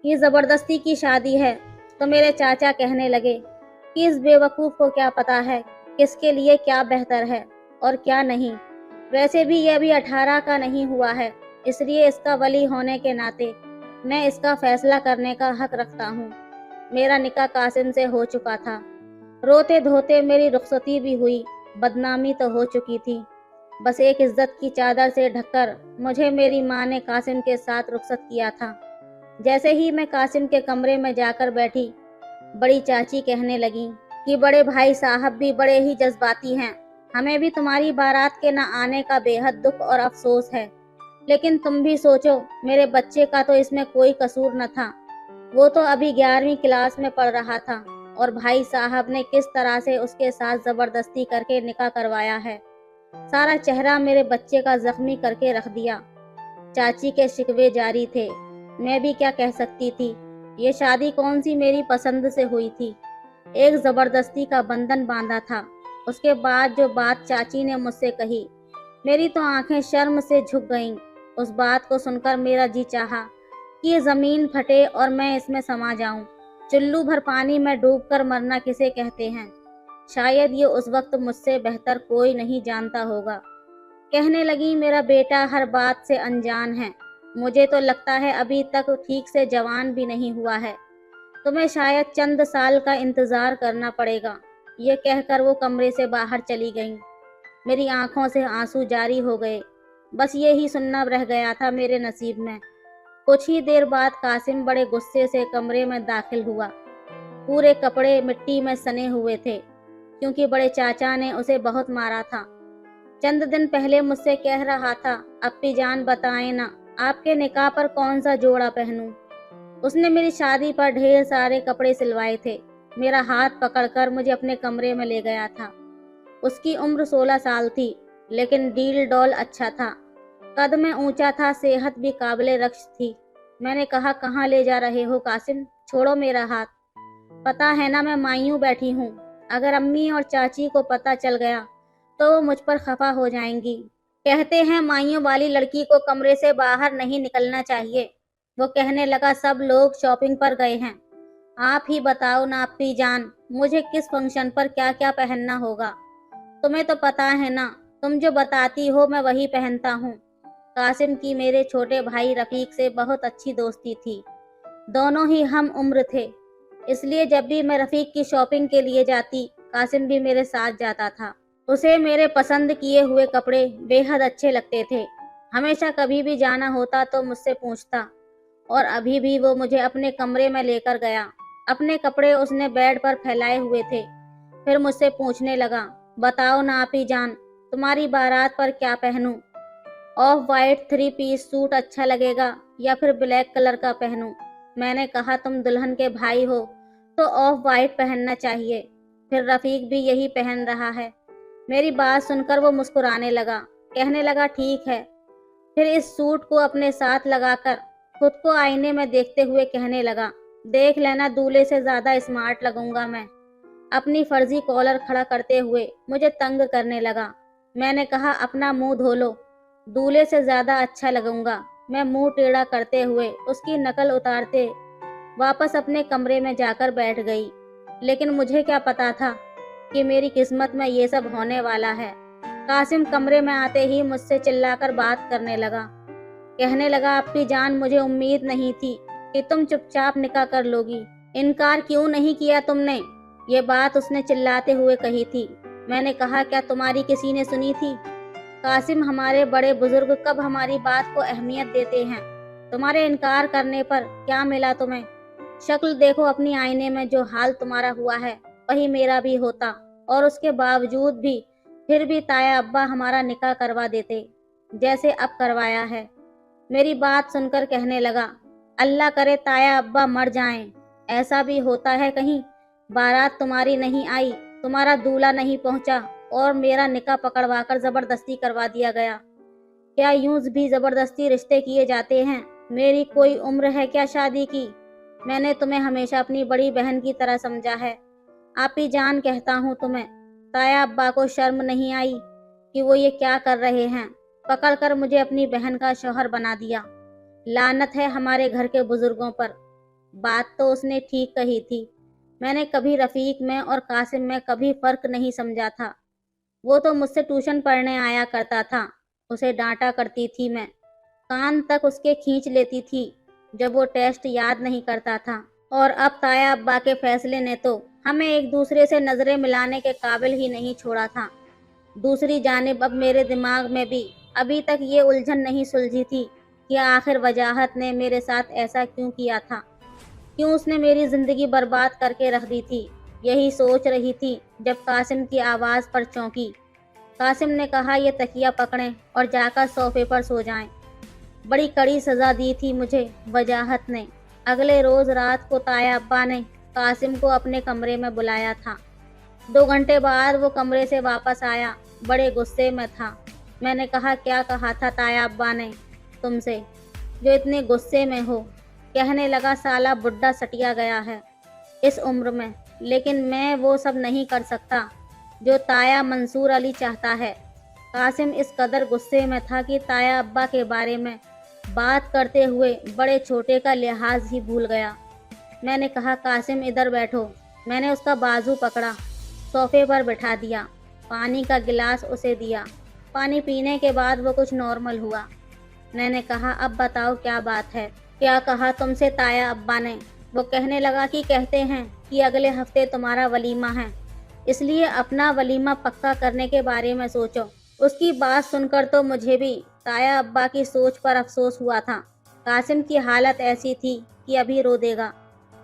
ये ज़बरदस्ती की शादी है। तो मेरे चाचा कहने लगे कि इस बेवकूफ़ को क्या पता है किसके लिए क्या बेहतर है और क्या नहीं। वैसे भी यह भी 18 का नहीं हुआ है, इसलिए इसका वली होने के नाते मैं इसका फैसला करने का हक रखता हूँ। मेरा निकाह कासिम से हो चुका था। रोते धोते मेरी रुखसती भी हुई। बदनामी तो हो चुकी थी। बस एक इज्जत की चादर से ढककर मुझे मेरी माँ ने कासिम के साथ रुखसत किया था। जैसे ही मैं कासिम के कमरे में जाकर बैठी, बड़ी चाची कहने लगी कि बड़े भाई साहब भी बड़े ही जज्बाती हैं। हमें भी तुम्हारी बारात के न आने का बेहद दुख और अफसोस है, लेकिन तुम भी सोचो, मेरे बच्चे का तो इसमें कोई कसूर न था। वो तो अभी 11वीं क्लास में पढ़ रहा था और भाई साहब ने किस तरह से उसके साथ जबरदस्ती करके निकाह करवाया है। सारा चेहरा मेरे बच्चे का जख्मी करके रख दिया। चाची के शिकवे जारी थे। मैं भी क्या कह सकती थी। ये शादी कौन सी मेरी पसंद से हुई थी। एक जबरदस्ती का बंधन बांधा था। उसके बाद जो बात चाची ने मुझसे कही, मेरी तो आंखें शर्म से झुक गईं। उस बात को सुनकर मेरा जी चाहा कि ये ज़मीन फटे और मैं इसमें समा जाऊं। चुल्लू भर पानी में डूबकर मरना किसे कहते हैं, शायद ये उस वक्त मुझसे बेहतर कोई नहीं जानता होगा। कहने लगी, मेरा बेटा हर बात से अनजान है। मुझे तो लगता है अभी तक ठीक से जवान भी नहीं हुआ है। तुम्हें शायद चंद साल का इंतज़ार करना पड़ेगा। ये कहकर वो कमरे से बाहर चली गईं। मेरी आंखों से आंसू जारी हो गए। बस ये ही सुनना रह गया था मेरे नसीब में। कुछ ही देर बाद कासिम बड़े गुस्से से कमरे में दाखिल हुआ। पूरे कपड़े मिट्टी में सने हुए थे, क्योंकि बड़े चाचा ने उसे बहुत मारा था। चंद दिन पहले मुझसे कह रहा था, अप्पी जान बताएं ना, आपके निकाह पर कौन सा जोड़ा पहनूं। उसने मेरी शादी पर ढेर सारे कपड़े सिलवाए थे। मेरा हाथ पकड़कर मुझे अपने कमरे में ले गया था। उसकी उम्र 16 साल थी, लेकिन डील डॉल अच्छा था। कद में ऊंचा था, सेहत भी काबिले रक्श थी। मैंने कहा, कहाँ ले जा रहे हो कासिम, छोड़ो मेरा हाथ। पता है ना मैं मायूं बैठी हूँ। अगर अम्मी और चाची को पता चल गया तो वो मुझ पर खफा हो जाएंगी। कहते हैं मायूं वाली लड़की को कमरे से बाहर नहीं निकलना चाहिए। वो कहने लगा, सब लोग शॉपिंग पर गए हैं, आप ही बताओ ना अप्पी जान, मुझे किस फंक्शन पर क्या क्या पहनना होगा। तुम्हें तो पता है ना, तुम जो बताती हो मैं वही पहनता हूँ। कासिम की मेरे छोटे भाई रफीक से बहुत अच्छी दोस्ती थी। दोनों ही हम उम्र थे, इसलिए जब भी मैं रफीक की शॉपिंग के लिए जाती, कासिम भी मेरे साथ जाता था। उसे मेरे पसंद किए हुए कपड़े बेहद अच्छे लगते थे। हमेशा कभी भी जाना होता तो मुझसे पूछता, और अभी भी वो मुझे अपने कमरे में लेकर गया। अपने कपड़े उसने बेड पर फैलाए हुए थे। फिर मुझसे पूछने लगा, बताओ ना आपी जान, तुम्हारी बारात पर क्या पहनूं? ऑफ वाइट 3 पीस सूट अच्छा लगेगा या फिर ब्लैक कलर का पहनूं? मैंने कहा, तुम दुल्हन के भाई हो तो ऑफ वाइट पहनना चाहिए। फिर रफीक भी यही पहन रहा है। मेरी बात सुनकर वो मुस्कुराने लगा। कहने लगा, ठीक है। फिर इस सूट को अपने साथ लगाकर खुद को आईने में देखते हुए कहने लगा, देख लेना, दूल्हे से ज़्यादा स्मार्ट लगूंगा मैं। अपनी फर्जी कॉलर खड़ा करते हुए मुझे तंग करने लगा। मैंने कहा, अपना मुंह धो लो। दूल्हे से ज़्यादा अच्छा लगूंगा। मैं मुंह टेढ़ा करते हुए उसकी नकल उतारते वापस अपने कमरे में जाकर बैठ गई। लेकिन मुझे क्या पता था कि मेरी किस्मत में ये सब होने वाला है। कासिम कमरे में आते ही मुझसे चिल्लाकर बात करने लगा। कहने लगा, आपकी जान, मुझे उम्मीद नहीं थी कि तुम चुपचाप निकाह कर लोगी। इनकार क्यों नहीं किया तुमने? ये बात उसने चिल्लाते हुए कही थी। मैंने कहा, क्या तुम्हारी किसी ने सुनी थी? कासिम, हमारे बड़े बुजुर्ग कब हमारी बात को अहमियत देते हैं? तुम्हारे इनकार करने पर क्या मिला तुम्हें? शक्ल देखो अपनी आईने में, जो हाल तुम्हारा हुआ है वही मेरा भी होता, और उसके बावजूद भी फिर भी ताया अब्बा हमारा निकाह करवा देते जैसे अब करवाया है। मेरी बात सुनकर कहने लगा, अल्लाह करे ताया अब्बा मर जाएं। ऐसा भी होता है कहीं? बारात तुम्हारी नहीं आई, तुम्हारा दूल्हा नहीं पहुंचा और मेरा निकाह पकड़वाकर जबरदस्ती करवा दिया गया। क्या यूं भी जबरदस्ती रिश्ते किए जाते हैं? मेरी कोई उम्र है क्या शादी की? मैंने तुम्हें हमेशा अपनी बड़ी बहन की तरह समझा है। आप ही जान कहता हूँ तुम्हें। ताया अब्बा को शर्म नहीं आई कि वो ये क्या कर रहे हैं? पकड़कर मुझे अपनी बहन का शौहर बना दिया। लानत है हमारे घर के बुजुर्गों पर। बात तो उसने ठीक कही थी। मैंने कभी रफीक में और कासिम में कभी फर्क नहीं समझा था। वो तो मुझसे ट्यूशन पढ़ने आया करता था, उसे डांटा करती थी मैं, कान तक उसके खींच लेती थी जब वो टेस्ट याद नहीं करता था। और अब ताया अब्बा के फैसले ने तो हमें एक दूसरे से नजरें मिलाने के काबिल ही नहीं छोड़ा था। दूसरी जानिब अब मेरे दिमाग में भी अभी तक ये उलझन नहीं सुलझी थी कि आखिर वजाहत ने मेरे साथ ऐसा क्यों किया था, क्यों उसने मेरी जिंदगी बर्बाद करके रख दी थी। यही सोच रही थी जब कासिम की आवाज़ पर चौंकी। कासिम ने कहा, ये तकिया पकड़ें और जाकर सोफे पर सो जाएं। बड़ी कड़ी सज़ा दी थी मुझे वजाहत ने। अगले रोज़ रात को ताया अब्बा ने कासिम को अपने कमरे में बुलाया था। 2 घंटे बाद वो कमरे से वापस आया, बड़े गुस्से में था। मैंने कहा, क्या कहा था ताया अब्बा ने तुमसे, जो इतने गुस्से में हो? कहने लगा, साला बुड्ढा सटिया गया है इस उम्र में, लेकिन मैं वो सब नहीं कर सकता जो ताया मंसूर अली चाहता है। कासिम इस कदर गुस्से में था कि ताया अब्बा के बारे में बात करते हुए बड़े छोटे का लिहाज ही भूल गया। मैंने कहा, कासिम इधर बैठो। मैंने उसका बाजू पकड़ा, सोफे पर बिठा दिया, पानी का गिलास उसे दिया। पानी पीने के बाद वो कुछ नॉर्मल हुआ। मैंने कहा, अब बताओ क्या बात है? क्या कहा तुमसे ताया अब्बा ने? वो कहने लगा कि कहते हैं कि अगले हफ्ते तुम्हारा वलीमा है, इसलिए अपना वलीमा पक्का करने के बारे में सोचो। उसकी बात सुनकर तो मुझे भी ताया अब्बा की सोच पर अफसोस हुआ था। कासिम की हालत ऐसी थी कि अभी रो देगा।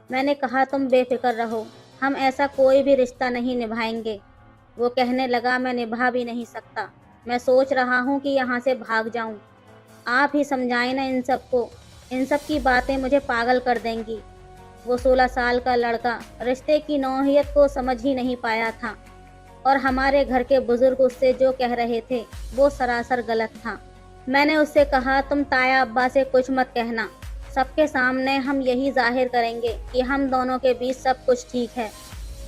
मैंने कहा, तुम बेफिक्र रहो, हम ऐसा कोई भी रिश्ता नहीं निभाएंगे। वो कहने लगा, मैं निभा भी नहीं सकता। मैं सोच रहा हूँ कि यहाँ से भाग जाऊँ। आप ही समझाएं ना इन सबको, इन सब की बातें मुझे पागल कर देंगी। वो 16 साल का लड़का रिश्ते की नौहियत को समझ ही नहीं पाया था, और हमारे घर के बुजुर्ग उससे जो कह रहे थे वो सरासर गलत था। मैंने उससे कहा, तुम ताया अब्बा से कुछ मत कहना, सबके सामने हम यही जाहिर करेंगे कि हम दोनों के बीच सब कुछ ठीक है।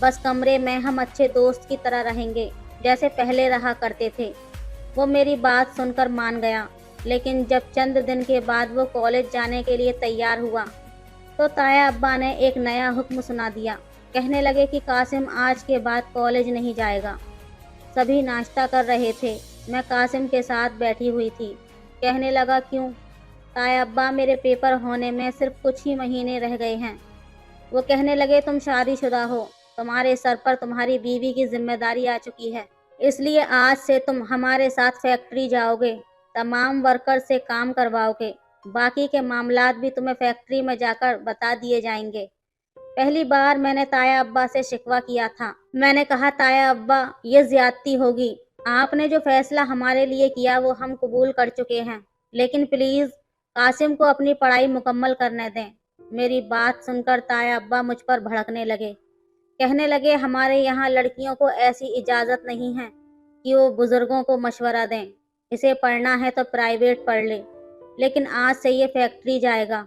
बस कमरे में हम अच्छे दोस्त की तरह रहेंगे, जैसे पहले रहा करते थे। वो मेरी बात सुनकर मान गया, लेकिन जब चंद दिन के बाद वो कॉलेज जाने के लिए तैयार हुआ तो ताया अब्बा ने एक नया हुक्म सुना दिया। कहने लगे कि कासिम आज के बाद कॉलेज नहीं जाएगा। सभी नाश्ता कर रहे थे, मैं कासिम के साथ बैठी हुई थी। कहने लगा, क्यों? ताया अब्बा, मेरे पेपर होने में सिर्फ कुछ ही महीने रह गए हैं। वो कहने लगे, तुम शादीशुदा हो, तुम्हारे सर पर तुम्हारी बीवी की जिम्मेदारी आ चुकी है, इसलिए आज से तुम हमारे साथ फैक्ट्री जाओगे, तमाम वर्कर से काम करवाओगे, बाकी के मामलात भी तुम्हें फैक्ट्री में जाकर बता दिए जाएंगे। पहली बार मैंने ताया अब्बा से शिकवा किया था। मैंने कहा, ताया अब्बा, ये ज्यादती होगी। आपने जो फैसला हमारे लिए किया वो हम कबूल कर चुके हैं, लेकिन प्लीज कासिम को अपनी पढ़ाई मुकम्मल करने दें। मेरी बात सुनकर ताया अब्बा मुझ पर भड़कने लगे। कहने लगे, हमारे यहाँ लड़कियों को ऐसी इजाज़त नहीं है कि वो बुजुर्गों को मशवरा दें। इसे पढ़ना है तो प्राइवेट पढ़ ले, लेकिन आज से ये फैक्ट्री जाएगा।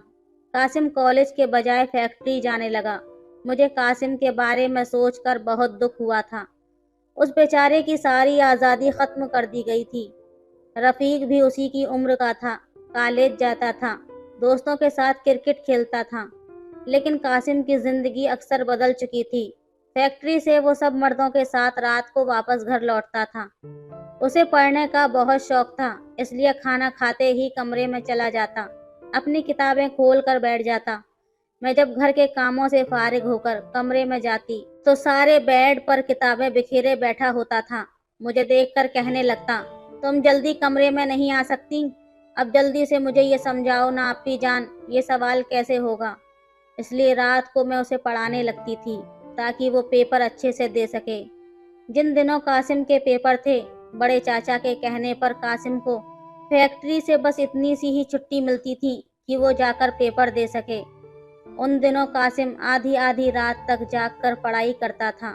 कासिम कॉलेज के बजाय फैक्ट्री जाने लगा। मुझे कासिम के बारे में सोचकर बहुत दुख हुआ था। उस बेचारे की सारी आज़ादी ख़त्म कर दी गई थी। रफ़ीक भी उसी की उम्र का था, कॉलेज जाता था, दोस्तों के साथ क्रिकेट खेलता था। लेकिन कासिम की ज़िंदगी अक्सर बदल चुकी थी। फैक्ट्री से वो सब मर्दों के साथ रात को वापस घर लौटता था। उसे पढ़ने का बहुत शौक था, इसलिए खाना खाते ही कमरे में चला जाता, अपनी किताबें खोल कर बैठ जाता। मैं जब घर के कामों से फारिग होकर कमरे में जाती तो सारे बेड पर किताबें बिखेरे बैठा होता था। मुझे देखकर कहने लगता, तुम जल्दी कमरे में नहीं आ सकती? अब जल्दी से मुझे ये समझाओ ना अप्पी जान, ये सवाल कैसे होगा? इसलिए रात को मैं उसे पढ़ाने लगती थी ताकि वो पेपर अच्छे से दे सके। जिन दिनों कासिम के पेपर थे, बड़े चाचा के कहने पर कासिम को फैक्ट्री से बस इतनी सी ही छुट्टी मिलती थी कि वो जाकर पेपर दे सके। उन दिनों कासिम आधी आधी रात तक जागकर पढ़ाई करता था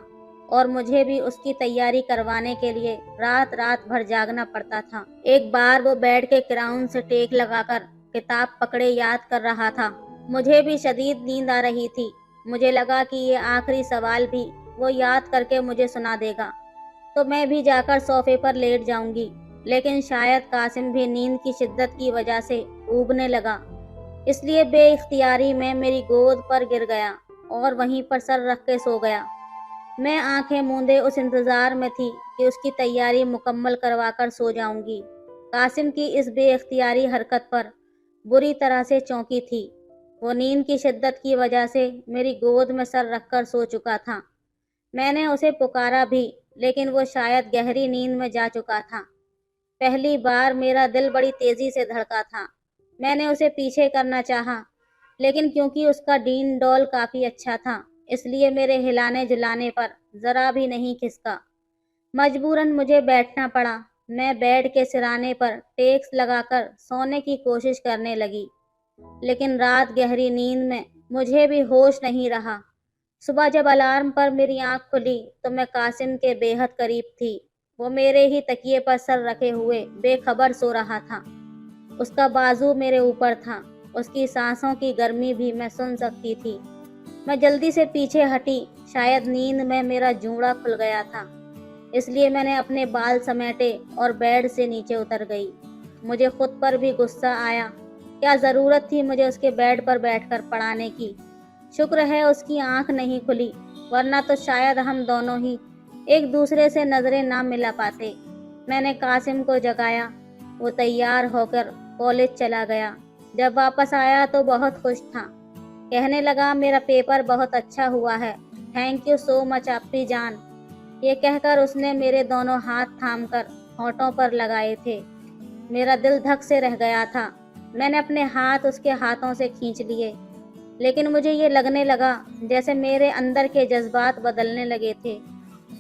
और मुझे भी उसकी तैयारी करवाने के लिए रात रात भर जागना पड़ता था। एक बार वो बेड के किराउन से टेक लगाकर किताब पकड़े याद कर रहा था। मुझे भी शदीद नींद आ रही थी। मुझे लगा कि ये आखिरी सवाल भी वो याद करके मुझे सुना देगा तो मैं भी जाकर सोफे पर लेट जाऊंगी। लेकिन शायद कासिम भी नींद की शिद्दत की वजह से ऊबने लगा, इसलिए बेइख्तियारी में मेरी गोद पर गिर गया और वहीं पर सर रख के सो गया। मैं आंखें मूंदे उस इंतज़ार में थी कि उसकी तैयारी मुकम्मल करवाकर सो जाऊंगी। कासिम की इस बेइख्तियारी हरकत पर बुरी तरह से चौंकी थी। वो नींद की शिद्दत की वजह से मेरी गोद में सर रखकर सो चुका था। मैंने उसे पुकारा भी, लेकिन वो शायद गहरी नींद में जा चुका था। पहली बार मेरा दिल बड़ी तेजी से धड़का था। मैंने उसे पीछे करना चाहा, लेकिन क्योंकि उसका डीन डॉल काफी अच्छा था, इसलिए मेरे हिलाने जुलाने पर जरा भी नहीं खिसका। मजबूरन मुझे बैठना पड़ा। मैं बेड के सिराने पर टेक्स लगाकर सोने की कोशिश करने लगी, लेकिन रात गहरी नींद में मुझे भी होश नहीं रहा। सुबह जब अलार्म पर मेरी आंख खुली तो मैं कासिम के बेहद करीब थी। वो मेरे ही तकिए पर सर रखे हुए बेखबर सो रहा था। उसका बाजू मेरे ऊपर था। उसकी सांसों की गर्मी भी मैं सुन सकती थी। मैं जल्दी से पीछे हटी। शायद नींद में मेरा जूड़ा खुल गया था, इसलिए मैंने अपने बाल समेटे और बेड से नीचे उतर गई। मुझे खुद पर भी गुस्सा आया। क्या ज़रूरत थी मुझे उसके बेड पर बैठकर पढ़ाने की? शुक्र है उसकी आंख नहीं खुली, वरना तो शायद हम दोनों ही एक दूसरे से नजरें ना मिला पाते। मैंने कासिम को जगाया। वो तैयार होकर कॉलेज चला गया। जब वापस आया तो बहुत खुश था। कहने लगा, मेरा पेपर बहुत अच्छा हुआ है, थैंक यू सो मच अप्पी जान। ये कहकर उसने मेरे दोनों हाथ थामकर होठों पर लगाए थे। मेरा दिल धक से रह गया था। मैंने अपने हाथ उसके हाथों से खींच लिए, लेकिन मुझे ये लगने लगा जैसे मेरे अंदर के जज्बात बदलने लगे थे।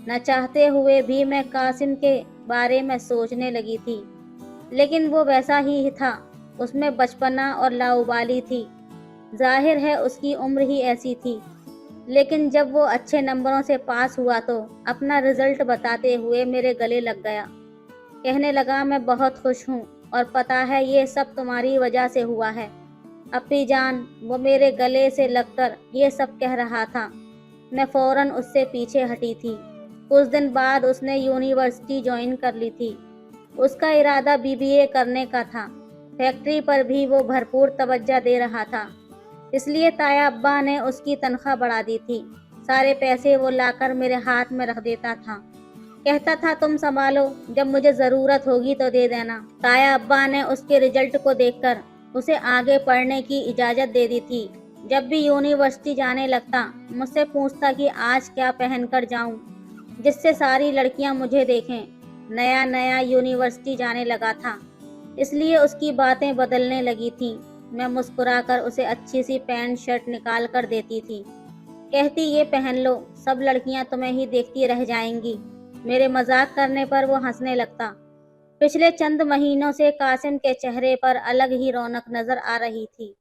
न चाहते हुए भी मैं कासिम के बारे में सोचने लगी थी, लेकिन वो वैसा ही था। उसमें बचपना और लाउबाली थी। जाहिर है उसकी उम्र ही ऐसी थी। लेकिन जब वो अच्छे नंबरों से पास हुआ तो अपना रिजल्ट बताते हुए मेरे गले लग गया। कहने लगा, मैं बहुत खुश हूँ और पता है ये सब तुम्हारी वजह से हुआ है अप्पी जान। वो मेरे गले से लगकर ये सब कह रहा था। मैं फौरन उससे पीछे हटी थी। कुछ दिन बाद उसने यूनिवर्सिटी ज्वाइन कर ली थी। उसका इरादा बीबीए करने का था। फैक्ट्री पर भी वो भरपूर तवज्जो दे रहा था, इसलिए ताया अब्बा ने उसकी तनख्वाह बढ़ा दी थी। सारे पैसे वो लाकर मेरे हाथ में रख देता था। कहता था, तुम संभालो, जब मुझे ज़रूरत होगी तो दे देना। ताया अब्बा ने उसके रिजल्ट को देखकर उसे आगे पढ़ने की इजाज़त दे दी थी। जब भी यूनिवर्सिटी जाने लगता मुझसे पूछता कि आज क्या पहनकर जाऊं, जिससे सारी लड़कियां मुझे देखें। नया नया यूनिवर्सिटी जाने लगा था, इसलिए उसकी बातें बदलने लगी थी। मैं मुस्कुराकर उसे अच्छी सी पैंट शर्ट निकाल कर देती थी। कहती, ये पहन लो, सब लड़कियां तुम्हें ही देखती रह जाएंगी। मेरे मजाक करने पर वो हंसने लगता। पिछले चंद महीनों से कासिम के चेहरे पर अलग ही रौनक नजर आ रही थी।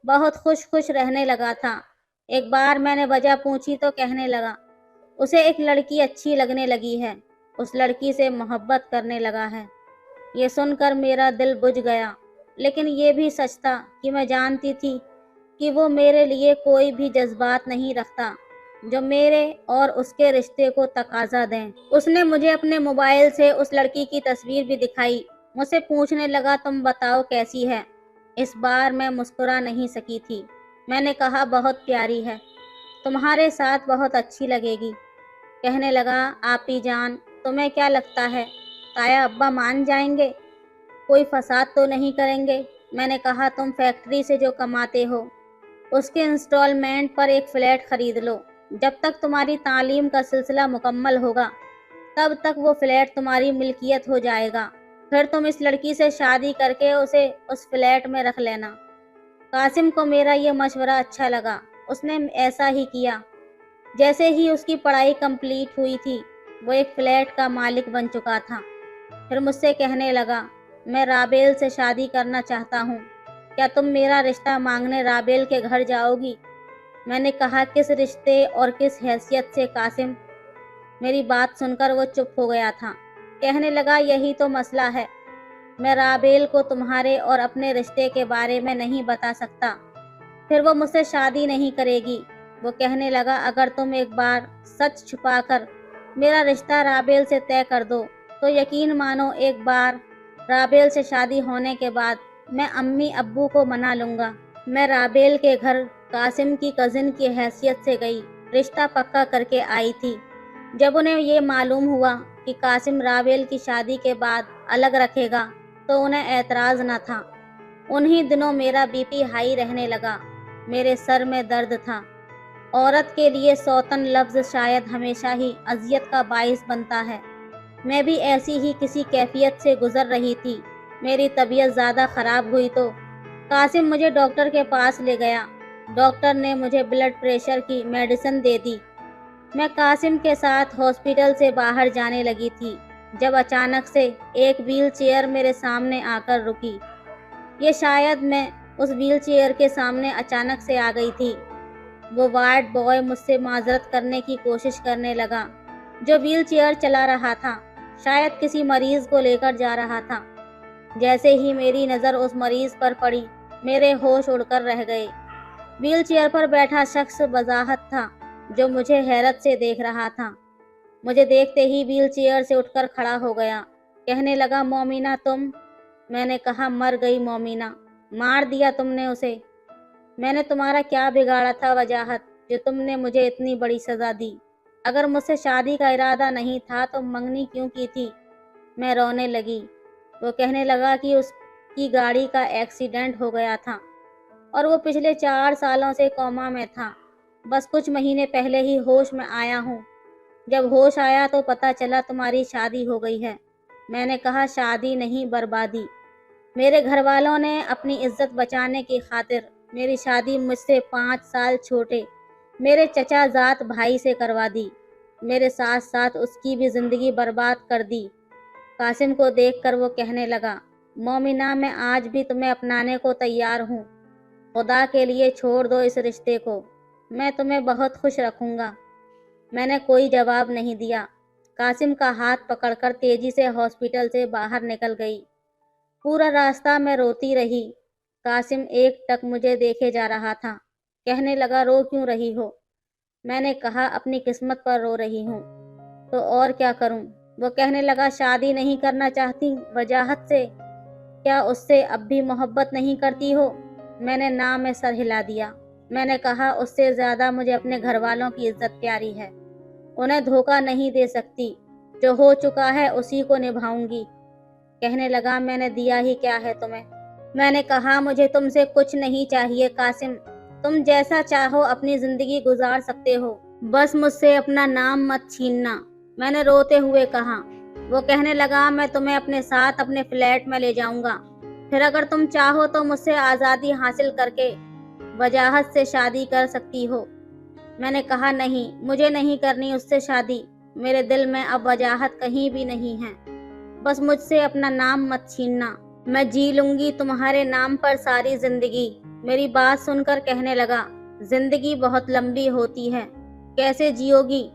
बहुत खुश खुश रहने लगा था। एक बार मैंने वजह पूछी तो कहने लगा, उसे एक लड़की अच्छी लगने लगी है, उस लड़की से मोहब्बत करने लगा है। ये सुनकर मेरा दिल बुझ गया, लेकिन ये भी सच था कि मैं जानती थी कि वो मेरे लिए कोई भी जज्बात नहीं रखता जो मेरे और उसके रिश्ते को तकाजा दें। उसने मुझे अपने मोबाइल से उस लड़की की तस्वीर भी दिखाई। मुझसे पूछने लगा, तुम बताओ कैसी है। इस बार मैं मुस्कुरा नहीं सकी थी। मैंने कहा, बहुत प्यारी है, तुम्हारे साथ बहुत अच्छी लगेगी। कहने लगा, आपी जान, तुम्हें क्या लगता है ताया अब्बा मान जाएंगे? कोई फसाद तो नहीं करेंगे? मैंने कहा, तुम फैक्ट्री से जो कमाते हो उसके इंस्टॉलमेंट पर एक फ्लैट खरीद लो। जब तक तुम्हारी तालीम का सिलसिला मुकम्मल होगा तब तक वो फ्लैट तुम्हारी मिल्कियत हो जाएगा। फिर तुम इस लड़की से शादी करके उसे उस फ्लैट में रख लेना। कासिम को मेरा ये मशवरा अच्छा लगा। उसने ऐसा ही किया। जैसे ही उसकी पढ़ाई कंप्लीट हुई थी वो एक फ्लैट का मालिक बन चुका था। फिर मुझसे कहने लगा, मैं राबेल से शादी करना चाहता हूँ, क्या तुम मेरा रिश्ता मांगने राबेल के घर जाओगी? मैंने कहा, किस रिश्ते और किस हैसियत से कासिम? मेरी बात सुनकर वो चुप हो गया था। कहने लगा, यही तो मसला है, मैं राबेल को तुम्हारे और अपने रिश्ते के बारे में नहीं बता सकता, फिर वो मुझसे शादी नहीं करेगी। वो कहने लगा, अगर तुम एक बार सच छुपाकर मेरा रिश्ता राबेल से तय कर दो तो यकीन मानो एक बार राबेल से शादी होने के बाद मैं अम्मी अब्बू को मना लूँगा। मैं राबेल के घर कासिम की कज़िन की हैसियत से गई, रिश्ता पक्का करके आई थी। जब उन्हें ये मालूम हुआ कि कासिम राबेल की शादी के बाद अलग रखेगा तो उन्हें एतराज़ न था। उन्हीं दिनों मेरा बीपी हाई रहने लगा, मेरे सर में दर्द था। औरत के लिए सौतन लफ्ज़ शायद हमेशा ही अज़ियत का बाइस बनता है। मैं भी ऐसी ही किसी कैफियत से गुज़र रही थी। मेरी तबीयत ज़्यादा ख़राब हुई तो कासिम मुझे डॉक्टर के पास ले गया। डॉक्टर ने मुझे ब्लड प्रेशर की मेडिसिन दे दी। मैं कासिम के साथ हॉस्पिटल से बाहर जाने लगी थी जब अचानक से एक व्हील चेयर मेरे सामने आकर रुकी। ये शायद मैं उस व्हील चेयर के सामने अचानक से आ गई थी। वो वार्ड बॉय मुझसे माजरत करने की कोशिश करने लगा, जो व्हील चेयर चला रहा था। शायद किसी मरीज को लेकर जा रहा था। जैसे ही मेरी नज़र उस मरीज पर पड़ी मेरे होश उड़कर रह गए। व्हील चेयर पर बैठा शख्स बज़ाहत था जो मुझे हैरत से देख रहा था। मुझे देखते ही व्हील चेयर से उठकर खड़ा हो गया। कहने लगा, मोमिना तुम? मैंने कहा, मर गई मोमिना, मार दिया तुमने उसे। मैंने तुम्हारा क्या बिगाड़ा था वजाहत, जो तुमने मुझे इतनी बड़ी सज़ा दी? अगर मुझसे शादी का इरादा नहीं था तो मंगनी क्यों की थी? मैं रोने लगी। वो कहने लगा कि उसकी गाड़ी का एक्सीडेंट हो गया था और वो पिछले 4 सालों से कोमा में था। बस कुछ महीने पहले ही होश में आया हूँ। जब होश आया तो पता चला तुम्हारी शादी हो गई है। मैंने कहा, शादी नहीं, बर्बादी। मेरे घर वालों ने अपनी इज्जत बचाने की खातिर मेरी शादी मुझसे 5 साल छोटे मेरे चचा जात भाई से करवा दी। मेरे साथ साथ उसकी भी ज़िंदगी बर्बाद कर दी। कासिम को देखकर वो कहने लगा, मोमिना, मैं आज भी तुम्हें अपनाने को तैयार हूँ। खुदा के लिए छोड़ दो इस रिश्ते को, मैं तुम्हें बहुत खुश रखूँगा। मैंने कोई जवाब नहीं दिया। कासिम का हाथ पकड़कर तेजी से हॉस्पिटल से बाहर निकल गई। पूरा रास्ता मैं रोती रही। कासिम एक टक मुझे देखे जा रहा था। कहने लगा, रो क्यों रही हो? मैंने कहा, अपनी किस्मत पर रो रही हूँ। तो और क्या करूँ? वो कहने लगा, शादी नहीं करना चाहती वजाहत से? क्या उससे अब भी मोहब्बत नहीं करती हो? मैंने ना में सर हिला दिया। मैंने कहा, उससे ज़्यादा मुझे अपने घर वालों की इज्जत प्यारी है। उन्हें धोखा नहीं दे सकती। जो हो चुका है उसी को निभाऊंगी। कहने लगा, मैंने दिया ही क्या है तुम्हें? मैंने कहा, मुझे तुमसे कुछ नहीं चाहिए कासिम। तुम जैसा चाहो अपनी ज़िंदगी गुजार सकते हो, बस मुझसे अपना नाम मत छीनना। मैंने रोते हुए कहा। वो कहने लगा, मैं तुम्हें अपने साथ अपने फ्लैट में ले जाऊंगा। फिर अगर तुम चाहो तो मुझसे आज़ादी हासिल करके वजाहत से शादी कर सकती हो। मैंने कहा, नहीं, मुझे नहीं करनी उससे शादी। मेरे दिल में अब वजाहत कहीं भी नहीं है। बस मुझसे अपना नाम मत छीनना। मैं जी लूंगी तुम्हारे नाम पर सारी जिंदगी। मेरी बात सुनकर कहने लगा, जिंदगी बहुत लंबी होती है, कैसे जियोगी?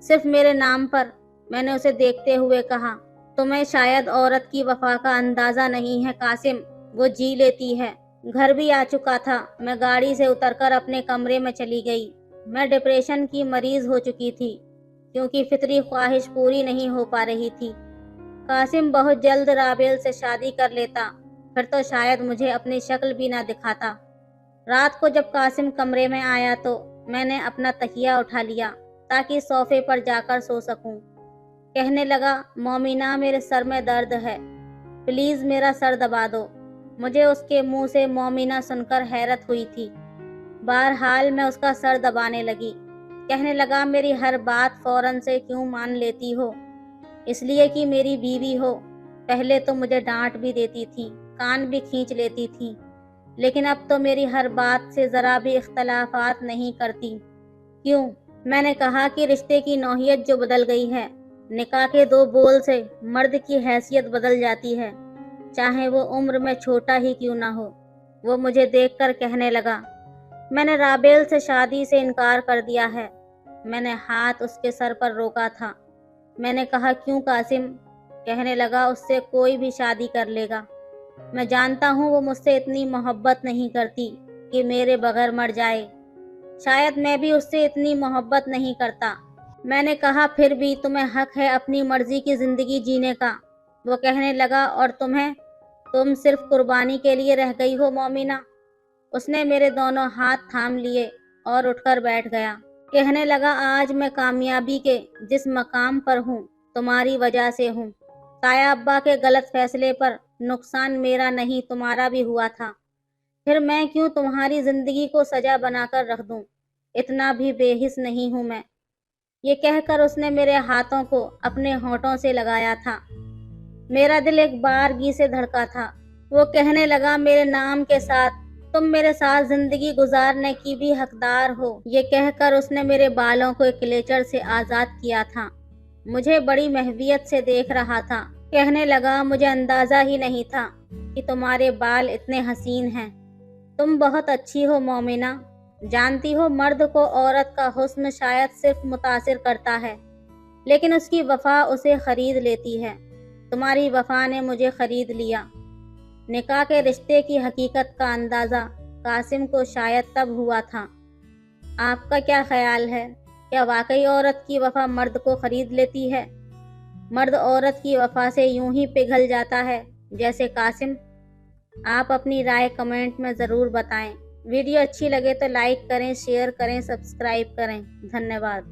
सिर्फ मेरे नाम पर। मैंने उसे देखते हुए कहा, तुम्हें शायद औरत की वफा का अंदाजा नहीं है कासिम, वो जी लेती है। घर भी आ चुका था। मैं गाड़ी से उतरकर अपने कमरे में चली गई। मैं डिप्रेशन की मरीज हो चुकी थी क्योंकि फितरी ख्वाहिश पूरी नहीं हो पा रही थी। कासिम बहुत जल्द राबेल से शादी कर लेता, फिर तो शायद मुझे अपनी शक्ल भी ना दिखाता। रात को जब कासिम कमरे में आया तो मैंने अपना तकिया उठा लिया ताकि सोफे पर जाकर सो सकूं। कहने लगा, मोमिना मेरे सर में दर्द है, प्लीज़ मेरा सर दबा दो। मुझे उसके मुंह से मोमिना सुनकर हैरत हुई थी। बहरहाल मैं उसका सर दबाने लगी। कहने लगा, मेरी हर बात फौरन से क्यों मान लेती हो? इसलिए कि मेरी बीवी हो। पहले तो मुझे डांट भी देती थी, कान भी खींच लेती थी, लेकिन अब तो मेरी हर बात से ज़रा भी इख्तलाफात नहीं करती। क्यों? मैंने कहा कि रिश्ते की नौहियत जो बदल गई है, निकाह के 2 बोल से मर्द की हैसियत बदल जाती है, चाहे वो उम्र में छोटा ही क्यों ना हो। वो मुझे देखकर कहने लगा, मैंने राबेल से शादी से इनकार कर दिया है। मैंने हाथ उसके सर पर रोका था। मैंने कहा, क्यों कासिम? कहने लगा, उससे कोई भी शादी कर लेगा। मैं जानता हूँ वो मुझसे इतनी मोहब्बत नहीं करती कि मेरे बगैर मर जाए। शायद मैं भी उससे इतनी मोहब्बत नहीं करता। मैंने कहा, फिर भी तुम्हें हक है अपनी मर्जी की ज़िंदगी जीने का। वो कहने लगा, और तुम्हें? तुम सिर्फ कुर्बानी के लिए रह गई हो मोमिना। उसने मेरे दोनों हाथ थाम लिए और उठकर बैठ गया। कहने लगा, आज मैं कामयाबी के जिस मकाम पर हूँ तुम्हारी वजह से हूँ। ताया अब्बा के गलत फैसले पर नुकसान मेरा नहीं तुम्हारा भी हुआ था। फिर मैं क्यों तुम्हारी जिंदगी को सजा बनाकर रख दूं? इतना भी बेहिस नहीं हूं मैं। ये कहकर उसने मेरे हाथों को अपने होठों से लगाया था। मेरा दिल एक बारगी से धड़का था। वो कहने लगा, मेरे नाम के साथ तुम मेरे साथ जिंदगी गुजारने की भी हकदार हो। ये कहकर उसने मेरे बालों को एक क्लेचर से आज़ाद किया था। मुझे बड़ी महवियत से देख रहा था। कहने लगा, मुझे अंदाज़ा ही नहीं था कि तुम्हारे बाल इतने हसीन हैं। तुम बहुत अच्छी हो मोमिना। जानती हो, मर्द को औरत का हुस्न शायद सिर्फ मुतासिर करता है, लेकिन उसकी वफा उसे खरीद लेती है। तुम्हारी वफा ने मुझे खरीद लिया। निकाह के रिश्ते की हकीकत का अंदाज़ा कासिम को शायद तब हुआ था। आपका क्या ख्याल है? क्या वाकई औरत की वफा मर्द को खरीद लेती है? मर्द औरत की वफा से यूं ही पिघल जाता है जैसे कासिम? आप अपनी राय कमेंट में ज़रूर बताएं। वीडियो अच्छी लगे तो लाइक करें, शेयर करें, सब्सक्राइब करें। धन्यवाद।